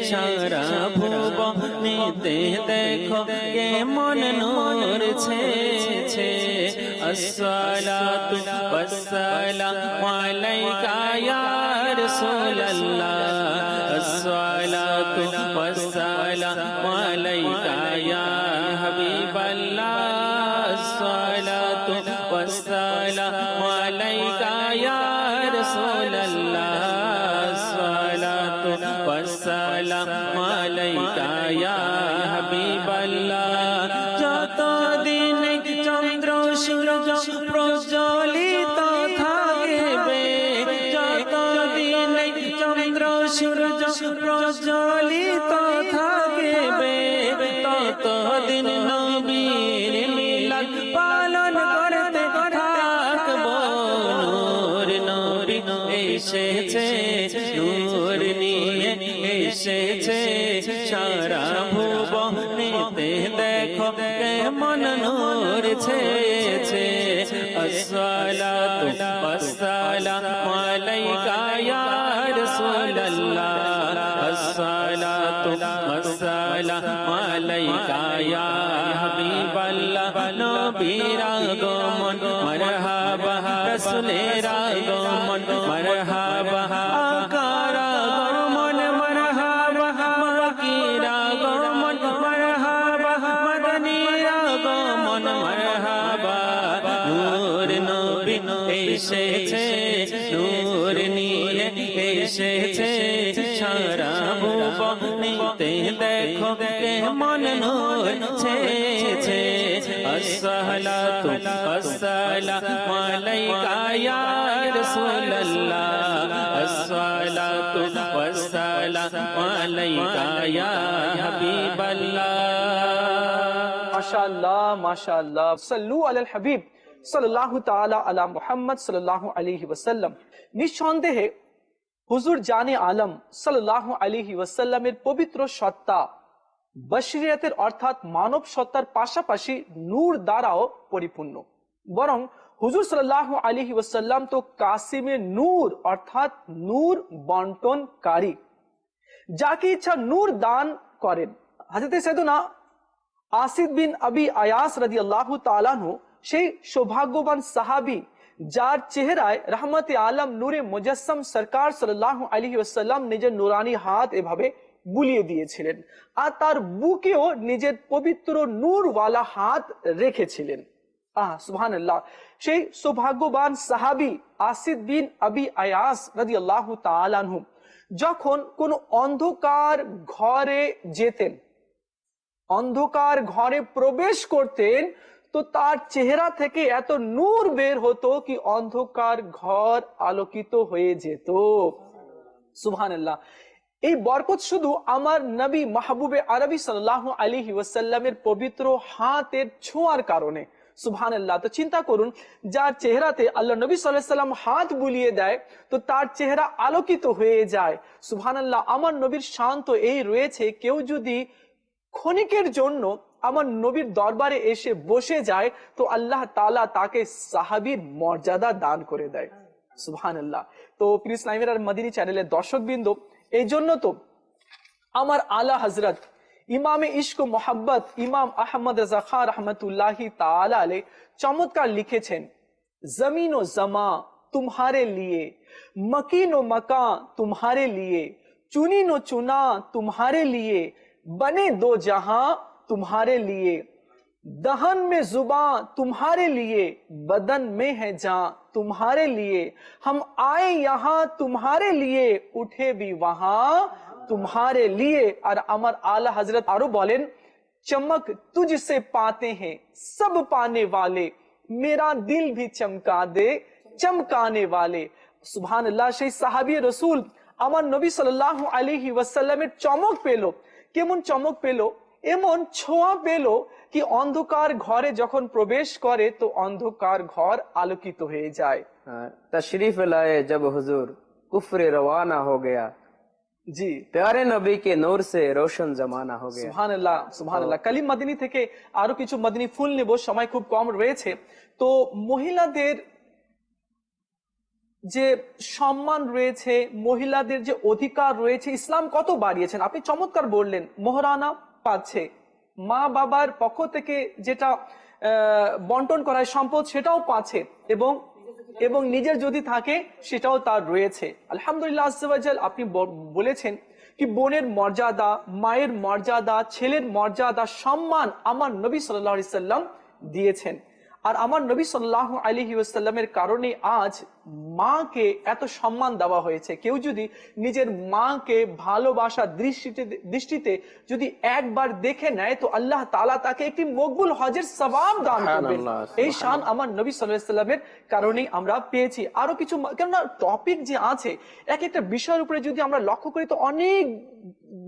সারা ভুবনেতে দেখো কেমন নূর ছেয়েছে। আসসালাতু ওয়াসসালামু আলাইকা ইয়া রাসূলুল্লাহ, আসসালাতু ওয়াসসালামু আলাইকা ইয়া হাবিবাল্লাহ, আসসালাতু ওয়াসসালামু আলাইকা ইয়া রাসূলুল্লাহ, আসসালাতু ওয়াসসালামু আলাইকা ইয়া হাবিবাল্লাহ। যতদিন চন্দ্র সূর্য প্রজ্বলিত থাকবে, যতদিন চন্দ্র সূর্য প্রজ্বলিত থাকবে, ততদিন নবীর মিলাদ পালন করতে থাকবো। নূর নবী এসেছে নূর নিয়ে এসেছে, সারা ভুবনেতে দেখো কেমন নূর ছেয়েছে। আসসালাতু ওয়াসসালামু আলাইকা ইয়া রাসূলুল্লাহ, আসসালাতু ওয়াসসালামু আলাইকা ইয়া হাবিবাল্লাহ। নবীর আগমন মারহাবা, রাসূলের আগমন মারহাবা, আকার আগমন মারহাবা, মাকির আগমন মারহাবা, মদনীর আগমন মারহাবা। নূর নবী এসেছে নূর নিয়ে এসেছে, সারা ভুবনেতে দেখো কেমন নূর ছেয়েছে। আসসালাতু ওয়াসসালামু আলাইকা ইয়া রাসূলুল্লাহ, আসসালাতু ওয়াসসালামু আলাইকা ইয়া হাবিবাল্লাহ। মাশাআল্লাহ মাশাআল্লাহ, সাল্লু আলাল হাবিব সাল্লাল্লাহু তাআলা আলা মুহাম্মদ সাল্লাল্লাহু আলাইহি ওয়াসাল্লাম। নিঃসন্দেহে হুজুর জানে আলম সাল্লাল্লাহু আলাইহি ওয়াসাল্লামের পবিত্র সত্তা বশরিয়তের অর্থাৎ মানব সত্তার পাশাপাশি নূর দ্বারাও পরিপূর্ণ। বরং হুজুর সাল্লাল্লাহু আলাইহি ওয়াসাল্লাম তো কাসিমে নূর অর্থাৎ নূর বন্টনকারী, যাকে ইচ্ছা নূর দান করেন। হযরত সাইয়েদনা আসিদ বিন আবি আয়াস রাদিয়াল্লাহু তাআলা আনহু সেই সৌভাগ্যবান সাহাবী যার চেহারায় রহমতে আলম নূরে মুজাসসাম সরকার সাল্লাল্লাহু আলাইহি ওয়াসাল্লাম নিজের নুরানি হাত এভাবে বুলিয়ে দিয়েছিলেন, আর তার বুকেও নিজের পবিত্র নূর ওয়ালা হাত রেখেছিলেন। সুবহানাল্লাহ, সেই সৌভাগ্যবান সাহাবী আসিদ বিন আবি আয়াস রাদিয়াল্লাহু তাআলা আনহু যখন কোন অন্ধকার ঘরে যেতেন, অন্ধকার ঘরে প্রবেশ করতেন, তো তার চেহারা থেকে এত নূর বের হতো কি অন্ধকার ঘর আলোকিত হয়ে যেত। সুবহানাল্লাহ, এই বরকত শুধু আমার নবী মাহবুবে আরবি সাল্লাল্লাহু আলাইহি ওয়াসাল্লামের পবিত্র হাতের ছোঁয়ার কারণে। সুবহানাল্লাহ, তো চিন্তা করুন, যার চেহারাতে আল্লাহ নবী সাল্লাল্লাহু আলাইহি ওয়াসাল্লাম হাত বুলিয়ে দেয় তো তার চেহারা আলোকিত হয়ে যায়। সুবহানাল্লাহ, আমার নবীর শান তো এই রয়েছে, কেউ যদি ক্ষণিকের জন্য আমার নবীর দরবারে এসে বসে যায় তো আল্লাহ তাআলা তাকে সাহাবীর মর্যাদা দান করে দেয়। সুবহানাল্লাহ, তো প্রিয় ইসলামীর আর মদিনী চ্যানেলের দর্শকবৃন্দ, এই জন্য তো আমার আলা হযরত ইমামে ইশক ও মোহাব্বত ইমাম আহমদ রাজা খান রহমতুল্লাহি তাআলা আলাইহি চমৎকার লিখেছেন, জমিন ও জমা तुम्हारे लिए, मकीन व मकान तुम्हारे लिए, चुनी नो चुना तुम्हारे लिए, बने दो जहां तुम्हारे लिए, दहन में जुबां तुम्हारे लिए, बदन में है जान तुम्हारे लिए, हम आए यहां तुम्हारे लिए, उठे भी वहां तुम्हारे लिए। और अमर आला हजरत आरो बोलेन, चमक तुझसे पाते हैं सब पाने वाले, मेरा दिल भी चमका दे चमकाने वाले। सुभान अल्लाह। সেই সাহাবী রাসূল আমার নবী সাল্লাল্লাহু আলাইহি ওয়াসাল্লামের চমক পেল। কেমন চমক পেল? এমন ছোঁয়া পেল কি অন্ধকার ঘরে যখন প্রবেশ করে তো অন্ধকার ঘর আলোকিত হয়ে যায়। तशरीफ लाए जब हुजूर कुफ्र रवाना हो गया, জি, प्यारे नबी के नूर से रोशन जमाना हो गया। সুবহানাল্লাহ সুবহানাল্লাহ। কালিম মাদিনী থেকে আরো কিছু মাদিনী ফুল নেব, সময় খুব কম রয়েছে। তো মহিলাদের যে সম্মান রয়েছে, মহিলাদের যে অধিকার রয়েছে, ইসলাম কত বাড়িয়েছেন। আপনি চমৎকার বললেন, মোহরানা পাচ্ছে, মা বাবার পক্ষ থেকে যেটা বন্টন করা হয় সম্পদ সেটাও পাচ্ছে, এবং নিজের যদি থাকে সেটাও তার রয়েছে। আলহামদুলিল্লাহ আজ্জা ওয়া জাল। আপনি বলেছেন কি বোনের মর্যাদা, মায়ের মর্যাদা, ছেলের মর্যাদা, সম্মান আমার নবী সাল্লাল্লাহু আলাইহি সাল্লাম দিয়েছেন। আর আমার নবী সাল্লাল্লাহু আলাইহি ওয়াসাল্লামের কারণে আজ মাকে এত সম্মান দেওয়া হয়েছে। কেউ যদি নিজের মাকে ভালোবাসা দৃষ্টিতে যদি একবার দেখে নেয় তো আল্লাহ তাআলা তাকে একটি মকবুল হজের সওয়াব দান করবেন। এই শান আমার নবী সাল্লাল্লাহু আলাইহি ওয়াসাল্লামের কারণেই আমরা পেয়েছি। আরো কিছু, কেননা টপিক যে আছে এক একটা বিষয়ের উপরে যদি আমরা লক্ষ্য করি তো অনেক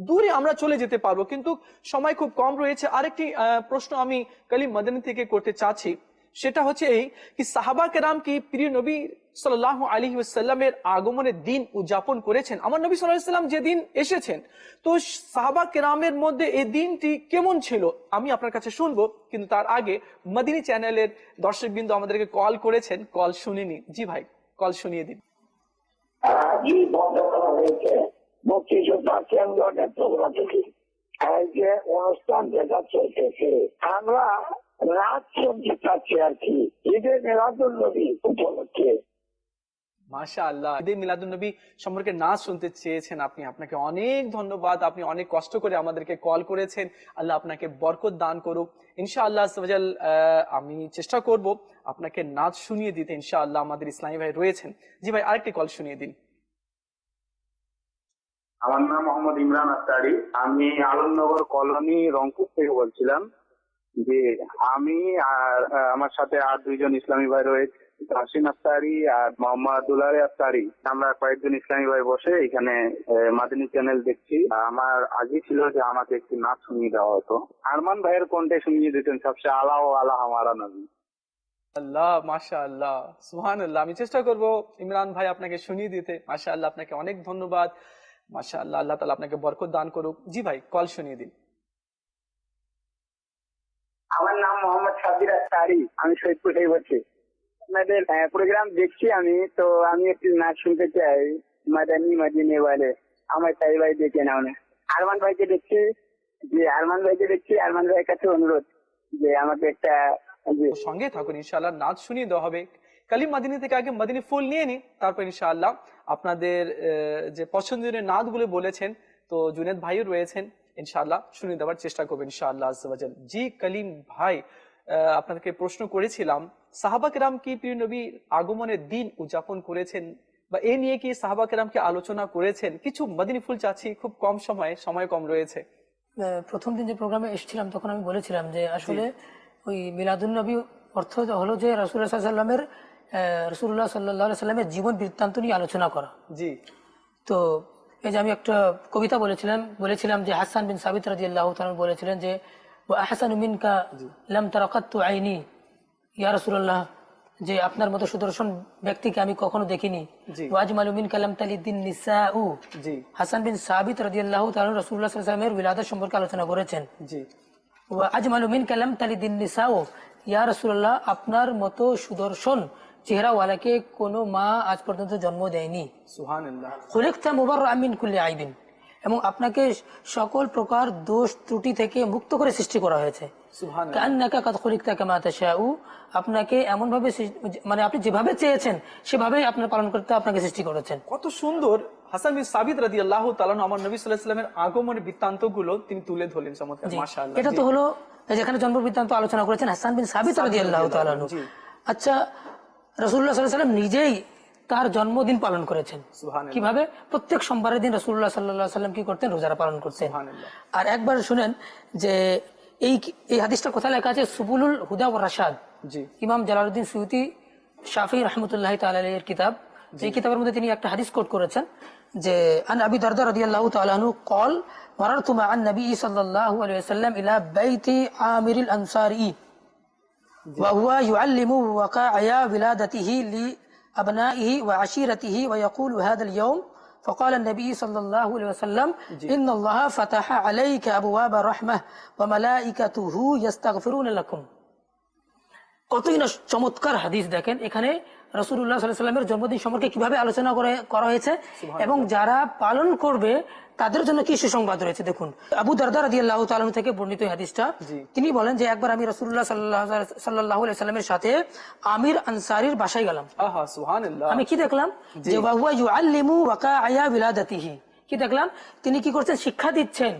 দূরে আমরা চলে যেতে পারবো, কিন্তু সময় খুব কম রয়েছে। আরেকটি প্রশ্ন আমি কালিম মাদানী থেকে করতে চাচ্ছি, সেটা হচ্ছে এই কি সাহাবা কেরাম কি প্রিয় নবী সাল্লাল্লাহু আলাইহি ওয়াসাল্লামের আগমনের দিন উদযাপন করেছেন? আমার নবী সাল্লাল্লাহু আলাইহি ওয়াসাল্লাম যেদিন এসেছেন তো সাহাবা কেরামের মধ্যে এই দিনটি কেমন ছিল আমি আপনার কাছে শুনবো, কিন্তু তার আগে মদিনী চ্যানেলের দর্শকবৃন্দ আমাদেরকে কল করেছেন, কল শুনিনি। জি ভাই, কল শুনিয়ে দিন। জি, বন্ধ করা হয়েছে মুক্তিযোদ্ধা কেন্দ্রের পক্ষ থেকে। এই যে অনুষ্ঠান যেটা চলতেছে আমরা রাত শুনতে চাচ্ছি আর কি, ঈদে মিলাদুল নবী উপলক্ষে। মাশাআল্লাহ, ঈদে মিলাদুন নবী সম্পর্কে নাচ শুনতে চেয়েছেন আপনি, আপনাকে অনেক ধন্যবাদ। আপনি অনেক কষ্ট করে আমাদেরকে কল করেছেন। আল্লাহ আপনাকে বরকত দান করুক ইনশাআল্লাহ। আমি চেষ্টা করব আপনাকে নাচ শুনিয়ে দিতে ইনশাআল্লাহ। আমাদের ইসলামী ভাই রয়েছেন। জি ভাই, আরেকটি কল শুনিয়ে দিন। আমার নাম মোহাম্মদ ইমরান আফতারি, আমি আলমনগর কলোনি রংপুর থেকে বলছিলাম। যে আমি আর আমার সাথে আর দুইজন ইসলামী ভাই রয়েছে, হাসিন আফতারি আর মোহাম্মদ দুলারে আফতারি। আমরা কয়েকজন ইসলামী ভাই বসে এখানে মাদিনী চ্যানেল দেখছি। আমার আগে ছিল যে আমাকে একটি নাচ শুনিয়ে দেওয়া হতো, আরমান ভাইয়ের কণ্ঠে শুনিয়ে দিতেন সবচেয়ে আলা ও আলা হামারা নবী। আল্লাহ, মাশাআল্লাহ, সুবহানাল্লাহ। আমি চেষ্টা করব ইমরান ভাই আপনাকে শুনিয়ে দিতে। মাশাআল্লাহ, আপনাকে অনেক ধন্যবাদ। মাশাআল্লাহ, আল্লাহ তাআলা আপনাকে বরকত দান করুক। জি ভাই, কল শুনিয়ে দিন। আমার নাম মোহাম্মদ সাবির আফতারি, আমি সৈয়দপুর থেকে বলছি। আপনাদের প্রোগ্রাম দেখছি আমি, তো আমি একটু নাচ শুনতে চাই। মাদানী মদিনে ওয়ালে আমার তাই ভাই দেখে নাও না। আরমান ভাইকে দেখছি, যে আরমান ভাইয়ের কাছে অনুরোধ যে আমাকে একটা সঙ্গে থাকুন ইনশাআল্লাহ, নাচ শুনিয়ে দেওয়া হবে। কালিম মাদিনী থেকে আগে মাদিনী ফুল নিয়ে নি, তারপর ইনশাআল্লাহ আপনাদের যে পছন্দের নাচগুলো বলেছেন তো জুনেদ ভাইও রয়েছেন, ইনশাআল্লাহ শুনিয়ে দেওয়ার চেষ্টা করবেন ইনশাআল্লাহ আজ্জা ওয়া জাল। জি কালিম ভাই, আপনাদেরকে প্রশ্ন করেছিলাম সাহাবা কেরাম কি প্রিয় নবীর আগমনের দিন উদযাপন করেছেন বা এ নিয়ে কি সাহাবা কেরাম কি আলোচনা করেছেন? কিছু মাদিনী ফুল চাচ্ছি, খুব কম সময় কম রয়েছে। প্রথম দিন যে প্রোগ্রামে এসেছিলাম তখন আমি বলেছিলাম যে আসলে ওই মিলাদুন নবী অর্থ হলো যে রাসূলুল্লাহ সাল্লাল্লাহু আলাইহি সাল্লামের জীবন বৃত্তান্ত নিয়ে আলোচনা করা। জি, তো এই যে আমি একটা কবিতা বলেছিলাম যে হাসান বিন সাবিত রাদিয়াল্লাহু তাআলা বলেছিলেন যে ওয়া আহসানু মিনকা লাম তারাকাতু আইনি, ইয়া রাসূলুল্লাহ, যে আপনার মতো সুদর্শন ব্যক্তিকে আমি কখনো দেখিনি। ওয়া আজমালু মিনকা লাম তালিদিন নিসাউ। জি, হাসান বিন সাবিত রাদিয়াল্লাহু তাআলা রাসূলুল্লাহ সাল্লাল্লাহু আলাইহি ওয়াসাল্লামের উলাদত সম্পর্কে আলোচনা করেছেন। জি, ওয়া আজমালু মিনকা লাম তালিদিন নিসাউ, ইয়া রাসূলুল্লাহ, আপনার মতো সুদর্শন চেহারাওয়ালাকে কোনো মা আজ পর্যন্ত জন্ম দেয়নি। সুবহানাল্লাহ। খুলিকতা মুবাররাআম মিন কুল্লি আইবিন, এবং আপনাকে সকল প্রকার দোষ ত্রুটি থেকে মুক্ত করে সৃষ্টি করা হয়েছে। সুবহানাল্লাহ। কান্নাকা কাদ খুলিকতা কামা তাশাউ, আপনাকে এমন ভাবে মানে আপনি যেভাবে চেয়েছেন সেভাবেই আপনার পালন করতে আপনাকে সৃষ্টি করেছেন। কত সুন্দর হাসান বিন সাবিত রাদিয়াল্লাহু তাআলা আমার নবী সাল্লাল্লাহু আলাইহি ওয়াসাল্লামের আগমনের বৃত্তান্তগুলো তিনি তুলে ধরলেন চমৎকার, জি। মাশাআল্লাহ। এটা তো হলো যেখানে জন্ম বৃত্তান্ত আলোচনা করেছেন হাসান বিন সাবিত রাদিয়াল্লাহু তাআলা আনহু। জি। আচ্ছা, রাসূলুল্লাহ সাল্লাল্লাহু আলাইহি ওয়াসাল্লাম নিজেই তার জন্মদিন পালন করেছেন। সুবহানাল্লাহ। কিভাবে? প্রত্যেক সোমবারের দিন রাসূলুল্লাহ সাল্লাল্লাহু আলাইহি ওয়াসাল্লাম কি করতেন? রোজা পালন করতেন। সুবহানাল্লাহ। আর একবার শুনেন যে এই হাদিসটা কোথায় লেখা আছে? সুবুলুল হুদা ওয়া রাশাদ, জি। ইমাম জালালউদ্দিন সুয়ুতি শাফিঈ রাহমাতুল্লাহি তাআলা আলাইহির কিতাব। এই কিতাবের মধ্যে তিনি একটা হাদিস কোট করেছেন যে আন আবি দারদা রাদিয়াল্লাহু তাআলা আনহু قال مررت مع النبي صلى الله عليه وسلم الى بيت عامر الانصاري وهو يعلم وقائع ولادته لابنائه وعشيرته ويقول هذا اليوم فقال النبي صلى الله عليه وسلم ان الله فتح عليك ابواب الرحمه وملائكته يستغفرون لكم। কতই না চমৎকার হাদিস! দেখেন এখানে রাসূলুল্লাহ সাল্লাল্লাহু আলাইহি ওয়াসাল্লামের জন্মদিন সম্পর্কে কিভাবে আলোচনা করা হয়েছে এবং যারা পালন করবে তাদের জন্য কি সুসংবাদ রয়েছে। দেখুন, আবু দারদা রাদিয়াল্লাহু তাআলা আনহু থেকে বর্ণিত এই হাদিসটা, তিনি বলেন যে একবার আমি রাসূলুল্লাহ সাল্লাল্লাহু আলাইহি ওয়াসাল্লামের সাথে আমির আনসারীর বাসায় গেলাম। আহা, সুবহানাল্লাহ। আমি কি দেখলাম? যে ওয়া হুয়া ইউআল্লিমু ওয়াকাআয়া বিলাদাতিহি। কি দেখলাম? তিনি কি করছেন? শিক্ষা দিচ্ছেন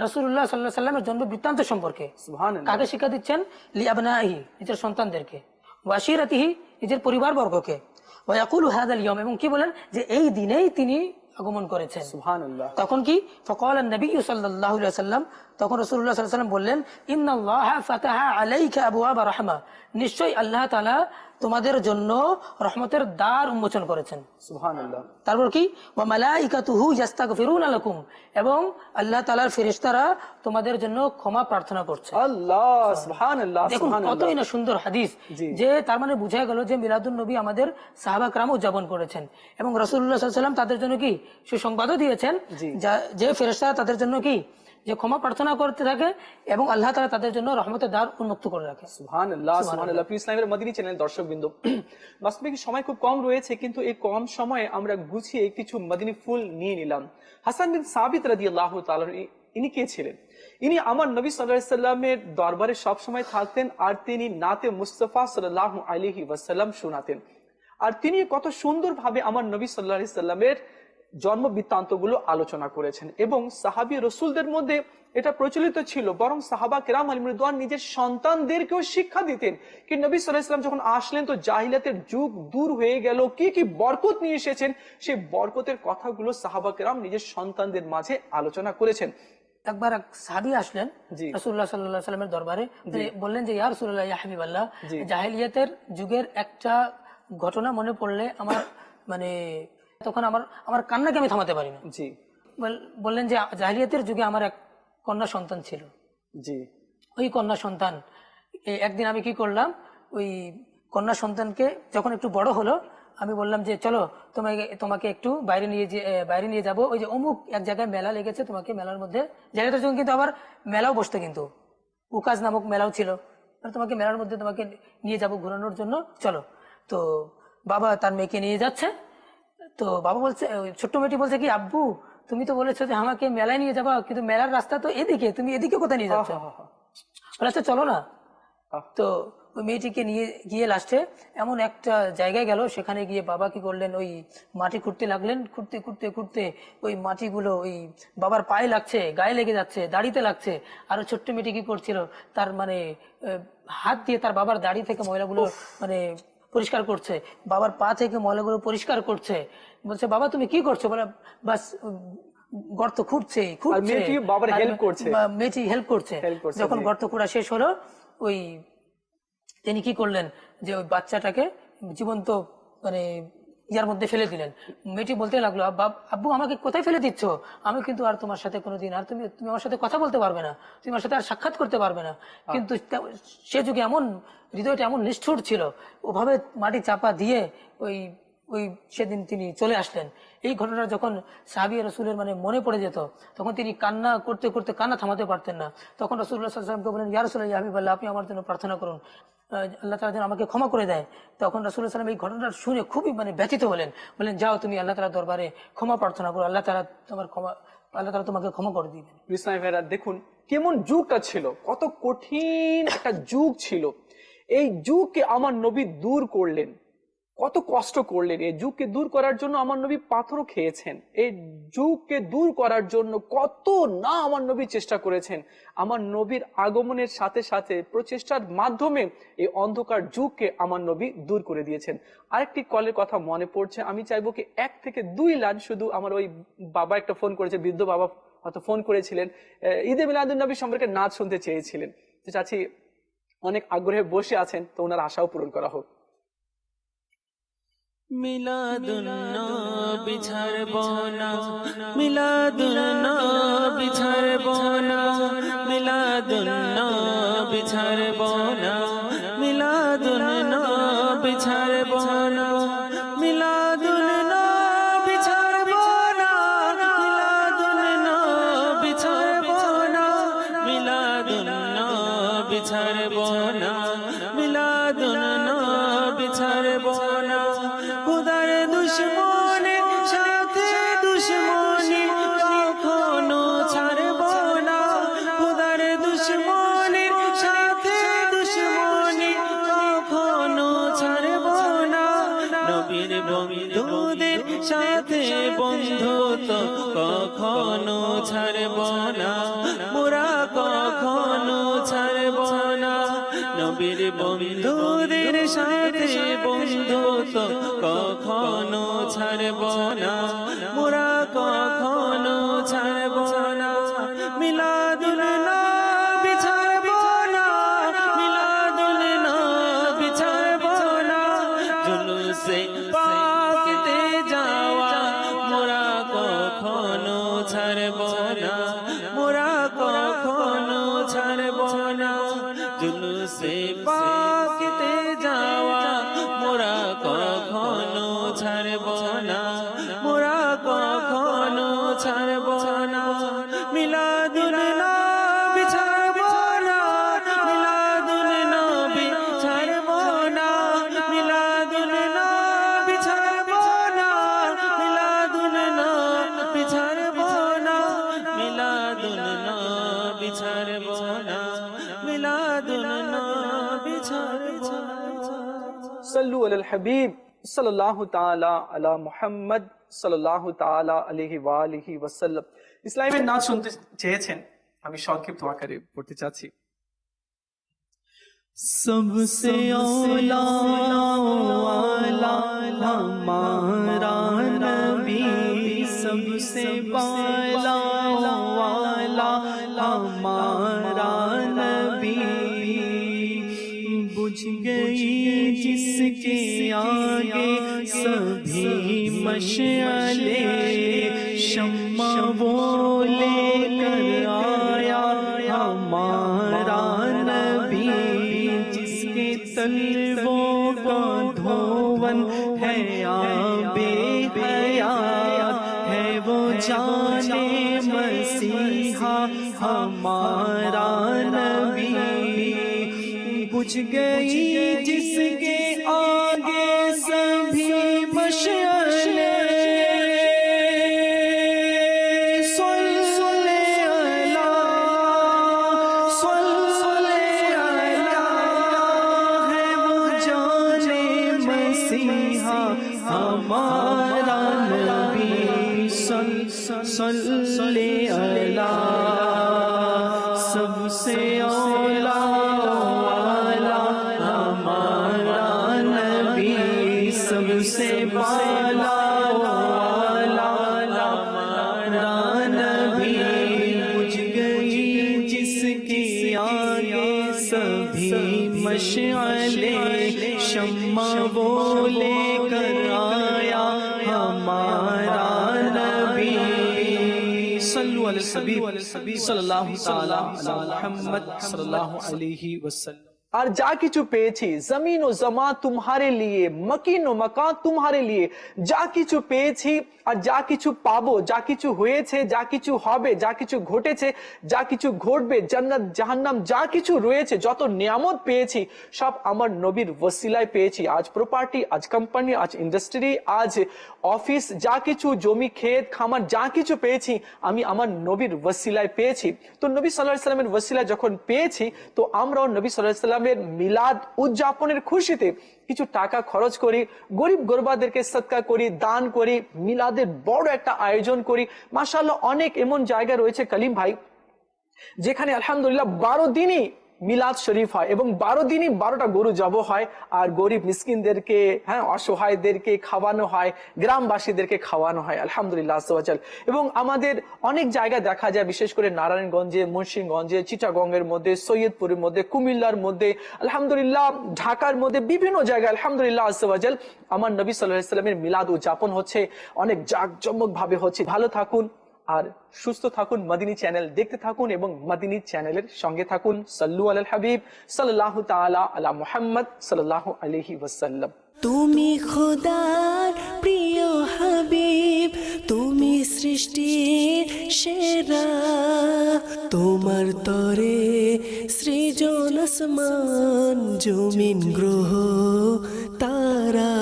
রাসূলুল্লাহ সাল্লাল্লাহু আলাইহি ওয়াসাল্লামের জন্ম বৃত্তান্ত সম্পর্কে। সুবহানাল্লাহ। কাকে শিক্ষা দিচ্ছেন? লিআবনাইহি, নিজের সন্তানদেরকে, ওয়াশিরাতিহি, নিজের পরিবারবর্গকে, ওয়া ইয়াকুলু হাযাল ইয়াওম, এবং কি বলেন যে এই দিনেই তিনি আগমন করেছেন। সুবহানাল্লাহ। তখন কি? ফাকাল নবী সাল্লাল্লাহু আলাইহি ওয়াসাল্লাম, তখন রাসূলুল্লাহ সাল্লাল্লাহু আলাইহি ওয়াসাল্লাম বললেন ইন্নাল্লাহা ফাতাহা আলাইকা আবওয়াবা রাহমা, নিশ্চয়ই আল্লাহ তাআলা তোমাদের জন্য রহমতের দ্বার উন্মোচন করেছেন। সুবহানাল্লাহ। তারপর কি? ওয়া মালাইকাতুহু ইস্তাগফিরুনা লাকুম, এবং আল্লাহ তাআলার ফেরেশতারা তোমাদের জন্য ক্ষমা প্রার্থনা করছে। আল্লাহ, সুবহানাল্লাহ। দেখুন কতই না সুন্দর হাদিস, যে তার মানে বোঝা গেল যে মিলাদুন নবী আমাদের সাহাবা کرام উদযাপন করেছেন এবং রাসূলুল্লাহ সাল্লাল্লাহু আলাইহি ওয়াসাল্লাম তাদের জন্য কি সুসংবাদও দিয়েছেন যে ফেরেশতারা তাদের জন্য কি যে ক্ষমা প্রার্থনা করতে থাকে এবং আল্লাহ তাআলা তাদের জন্য রহমতের দ্বার উন্মুক্ত করে রাখে। সুবহানাল্লাহ, সুবহানাল্লাহ। প্রিয় ইসলামের মদিনী চ্যানেল দর্শকবৃন্দ, বাস্তবিক সময় খুব কম রয়েছে, কিন্তু এই কম সময়ে আমরা গুছিয়ে কিছু মদিনী ফুল নিয়ে নিলাম। হাসান বিন সাবিত রাদিয়াল্লাহু তাআলা ইনি কে ছিলেন? ইনি আমার নবী সাল্লাল্লাহু আলাইহি ওয়াসাল্লামের দরবারে সব সময় থাকতেন, আর তিনি নাতে মুস্তাফা সাল্লাল্লাহু আলাইহি ওয়াসাল্লাম শোনাতেন। আর তিনি কত সুন্দরভাবে আমার নবী সাল্লাল্লাহু আলাইহি ওয়াসাল্লামের জন্ম বৃত্তান্তগুলো আলোচনা করেছেন এবং সাহাবী রাসূলদের মধ্যে এটা প্রচলিত ছিল, বরং সাহাবা কেরাম আলাইহিম রিদওয়ান নিজের সন্তানদেরকেও শিক্ষা দিতেন কি নবী সাল্লাল্লাহু আলাইহি ওয়াসাল্লাম যখন আসলেন তো জাহিলিয়াতের যুগ দূর হয়ে গেল, কি কি বরকত নিয়ে এসেছেন সেই বরকতের কথাগুলো সাহাবা কেরাম নিজের সন্তানদের মাঝে আলোচনা করেছেন। একবার এক সাহাবী আসলেন রাসূলুল্লাহ সাল্লাল্লাহু আলাইহি ওয়াসাল্লামের দরবারে, বললেন যে ইয়া রাসূলুল্লাহ, ইয়া হাবিবাল্লাহ, জাহিলিয়াতের যুগের একটা ঘটনা মনে পড়লে আমার মানে তখন আমার কান্নাকে আমি থামাতে পারি না। জি। বললেন যে জাহিলিয়াতের যুগে আমার এক কন্যা সন্তান ছিল। জি। ওই কন্যা সন্তান একদিন আমি কি করলাম, ওই কন্যা সন্তানকে যখন একটু বড় হলো আমি বললাম যে চলো তোমাকে একটু বাইরে নিয়ে যাব, ওই যে অমুক এক জায়গায় মেলা লেগেছে, তোমাকে মেলার মধ্যে, জাহিলিয়াতের যুগে কিন্তু আবার মেলাও বসতো, কিন্তু উকাজ নামক মেলাও ছিল, তোমাকে মেলার মধ্যে তোমাকে নিয়ে যাব ঘোরানোর জন্য, চলো। তো বাবা তার মেয়েকে নিয়ে যাচ্ছে, তো বাবা বলছে, ছোট্ট মেয়েটি বলছে কি আব্বু তুমি তো বলেছো যে আমাকে মেলায় নিয়ে যাবা, কিন্তু মেলার রাস্তা তো এদিকে, তুমি এদিকে কোথায় নিয়ে যাচ্ছ? বলেছে চলো না। তো ওই মেয়েটিকে নিয়ে গিয়ে লাস্টে এমন একটা জায়গায় গেল, সেখানে গিয়ে বাবা কি করলেন, ওই মাটি খুঁড়তে লাগলেন, খুঁড়তে খুঁড়তে খুঁড়তে ওই মাটিগুলো ওই বাবার পায়ে লাগছে, গায়ে লেগে যাচ্ছে, দাড়িতে লাগছে। আর ছোট্ট মেয়েটি কি করছিল, তার মানে হাত দিয়ে তার বাবার দাড়ি থেকে ময়লাগুলো মানে পরিষ্কার করছে, বাবার পা থেকে ময়লাগুলো পরিষ্কার করছে। বলছে বাবা তুমি কি করছো? বলে বাস গর্ত খুঁড়ছে, মেয়েটি হেল্প করছে। যখন গর্ত খোঁড়া শেষ হলো, ওই তিনি কি করলেন যে ওই বাচ্চাটাকে জীবন্ত মানে ইয়ার মধ্যে ফেলে দিলেন। মেয়েটি বলতে লাগলো আব্বু আমাকে কোথায় ফেলে দিচ্ছ? আমি কিন্তু আর তোমার সাথে কোনোদিন আর তুমি আমার সাথে কথা বলতে পারবে না, তুমি আমার সাথে আর সাক্ষাৎ করতে পারবে না। কিন্তু সে যুগে এমন হৃদয়টা এমন নিষ্ঠুর ছিল, ওভাবে মাটি চাপা দিয়ে ওই সেদিন তিনি চলে আসলেন। এই ঘটনা যখন সাহাবী রাসূলের মানে মনে পড়ে যেত, তখন তিনি কান্না করতে করতে কান্না থামাতে পারতেন না। তখন রাসূলুল্লাহ সাল্লাল্লাহু আলাইহি ওয়াসাল্লামকে বলেন ইয়া রাসূলুল্লাহ, ইয়া হাবিবাল্লাহ, আপনি আমার জন্য প্রার্থনা করুন, আল্লাহ তাআলা যেন আমাকে ক্ষমা করে দেয়। তখন রাসূলুল্লাহ সাল্লাল্লাহু আলাইহি ওয়াসাল্লাম এই ঘটনাটা শুনে খুবই মানে ব্যথিত হলেন, বলেন যাও তুমি আল্লাহ তাআলার দরবারে ক্ষমা প্রার্থনা করো, আল্লাহ তাআলা তোমাকে ক্ষমা করে দিবেন। ইসলামী ভাইরা দেখুন কেমন যুগটা ছিল, কত কঠিন একটা যুগ ছিল। এই যুগকে আমার নবী দূর করলেন, কত কষ্ট করলেন এই যুগকে দূর করার জন্য। আমার নবী পাথরও খেয়েছেন এই যুগকে দূর করার জন্য। কত না আমার নবী চেষ্টা করেছেন। আমার নবীর আগমনের সাথে সাথে প্রচেষ্টার মাধ্যমে এই অন্ধকার যুগকে আমার নবী দূর করে দিয়েছেন। আরেকটি কলের কথা মনে পড়ছে, আমি চাইবো কি 1 থেকে 2 লাইন শুধু। আমার ওই বাবা একটা ফোন করেছে, বৃদ্ধ বাবা হয়তো ফোন করেছিলেন, ঈদে মিলাদুন নবী সম্পর্কে নাচ শুনতে চেয়েছিলেন। তো চাচ্ছি অনেক আগ্রহে বসে আছেন, তো ওনার আশাও পূরণ করা হোক। মিলাদুন নবী ছাড়ব না, মিলাদুন নবী ছাড়ব না, মিলাদুন নবী ছাড়ব না, মিলাদুন নবী ছাড়ব না, মিলাদুন নবী ছাড়ব না, মিলাদুন নবী ছাড়ব না, মিলাদুন নবী ছাড়ব না, মিলাদুন নবী ছাড়ব না। খুদার দুশমনের সাথে দুশমনি কখনো ছাড়ব না, খুদার দুশমনের সাথে দুশমনি কখনো ছাড়ব না। নবীর বন্ধুদের সাথে বন্ধুত্ব কখনো ছাড়ব না, মোরা কখনো ছাড়ব না। নবীর বন্ধুদের সাথে বন্ধুত্ব কখনো ছাড়ব না, মোরা কখনো ছাড়ব না। মিলাদুন নবী ছাড়ব না, মিলাদুন নবী ছাড়ব না। জুলুসে পাকেতে যাওয়া মোরা কখনো ছাড়ব না, মোরা কখনো ছাড়ব না। জুলুসে পাকেতে যাওয়া মোরা কখনো ছাড়ব না, মোরা কখনো ছাড়ব না। মিলাদুন নবী ছাড়ব না, মিলাদুন নবী ছাড়ব না, মিলাদুন নবী ছাড়ব না, মিলাদুন নবী ছাড়ব না, মিলাদুন নবী ছাড়ব না, মিলাদুন নবী ছাড়ব না। सल्लु अलल हबीब सल्लल्लाहु ताला अला मुहम्मद सल्लल्लाहु ताला अलैहि वालिहि वसल्लम। ইসলামের নাচ শুনতে চেয়েছেন, আমি সংক্ষিপ্ত আকারে পড়তে চাচ্ছি। सबसे औला वाला हमारा नबी, सबसे बाला वाला हमारा नबी। बुझ गई जिसके आगे सभी मशअले, शम्मा वो लेकर आया हमारा नबी। जिसके तलवों का धोवन है आबे हयात, है वो जाने मसीहा हमारा नबी। बुझ गई जिसके आगे सभी मशअले, हमारा नबी सल्ले अला। सबसे औला वाला हमारा नबी, सबसे बाला वाला हमारा नबी। बुझ गई जिसके आगे सभी मशअले, शम्मा वो लेकर आया हमारा नबी। सल्लु अलल हबीब सल्लल्लाहु ताला अला मुहम्मद सल्लल्लाहु अलैहि वसल्लम। আর যা কিছু পেয়েছি, জমিন ও জমা তোমারে লিয়ে, মকিন ও মাকান তোমারে লিয়ে, যা কিছু পেয়েছি আর যা কিছু পাবো, যা কিছু হয়েছে, যা কিছু হবে, যা কিছু ঘটেছে, যা কিছু ঘটবে, জান্নাত জাহান্নাম যা কিছু রয়েছে, যত নিয়ামত পেয়েছি সব আমার নবীর ওসিলায় পেয়েছি। আজ প্রপার্টি, আজ কোম্পানি, আজ ইন্ডাস্ট্রি, আজ অফিস, যা কিছু জমি ক্ষেত খামার যা কিছু পেয়েছি আমি আমার নবীর ওসিলায় পেয়েছি। তো নবী সাল্লাল্লাহু আলাইহি ওয়াসাল্লামের ওসিলা যখন পেয়েছি, তো আমরাও নবী সাল্লাল্লাহু আলাইহি ওয়াসাল্লাম সাল্লামের মিলাদ উদযাপনের খুশিতে কিছু টাকা খরচ করি, গরিব গরবাদেরকে সদকা করি, দান করি, মিলাদের বড় একটা আয়োজন করি। মাশাআল্লাহ অনেক এমন জায়গা রয়েছে কলিম ভাই যেখানে আলহামদুলিল্লাহ 12 দিনই মিলাদ শরীফ হয় এবং 12 দিনই 12টা গরু জব হয়, আর গরিব মিসকিনদেরকে, অসহায়দেরকে খাওয়ানো হয়, গ্রামবাসীদেরকে খাওয়ানো হয় আলহামদুলিল্লাহ আস্তাগফিরুল্লাহ। এবং আমাদের অনেক জায়গায় দেখা যায়, বিশেষ করে নারায়ণগঞ্জে, মুন্সিগঞ্জে, চিটাগংয়ের মধ্যে, সৈয়দপুরের মধ্যে, কুমিল্লার মধ্যে, আলহামদুলিল্লাহ ঢাকার মধ্যে, বিভিন্ন জায়গায় আলহামদুলিল্লাহ আস্তাগফিরুল্লাহ আমার নবী সাল্লাল্লাহু আলাইহি ওয়াসাল্লামের মিলাদ উদযাপন হচ্ছে, অনেক জাঁকজমক ভাবে হচ্ছে। ভালো থাকুন আর সুস্থ থাকুন, মদিনী চ্যানেল দেখতে থাকুন এবং মদিনী চ্যানেলের সঙ্গে থাকুন। সাল্লু আলাল হাবিব সাল্লাল্লাহু তাআলা আলা মুহাম্মদ সাল্লাল্লাহু আলাইহি ওয়াসাল্লাম। তুমি খোদার প্রিয় হাবিব, তুমি সৃষ্টির সেরা, তোমার তরে সৃজন আসমান জমিন গ্রহ তারা,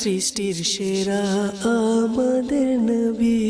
সৃষ্টির সেরা আমাদের নবী।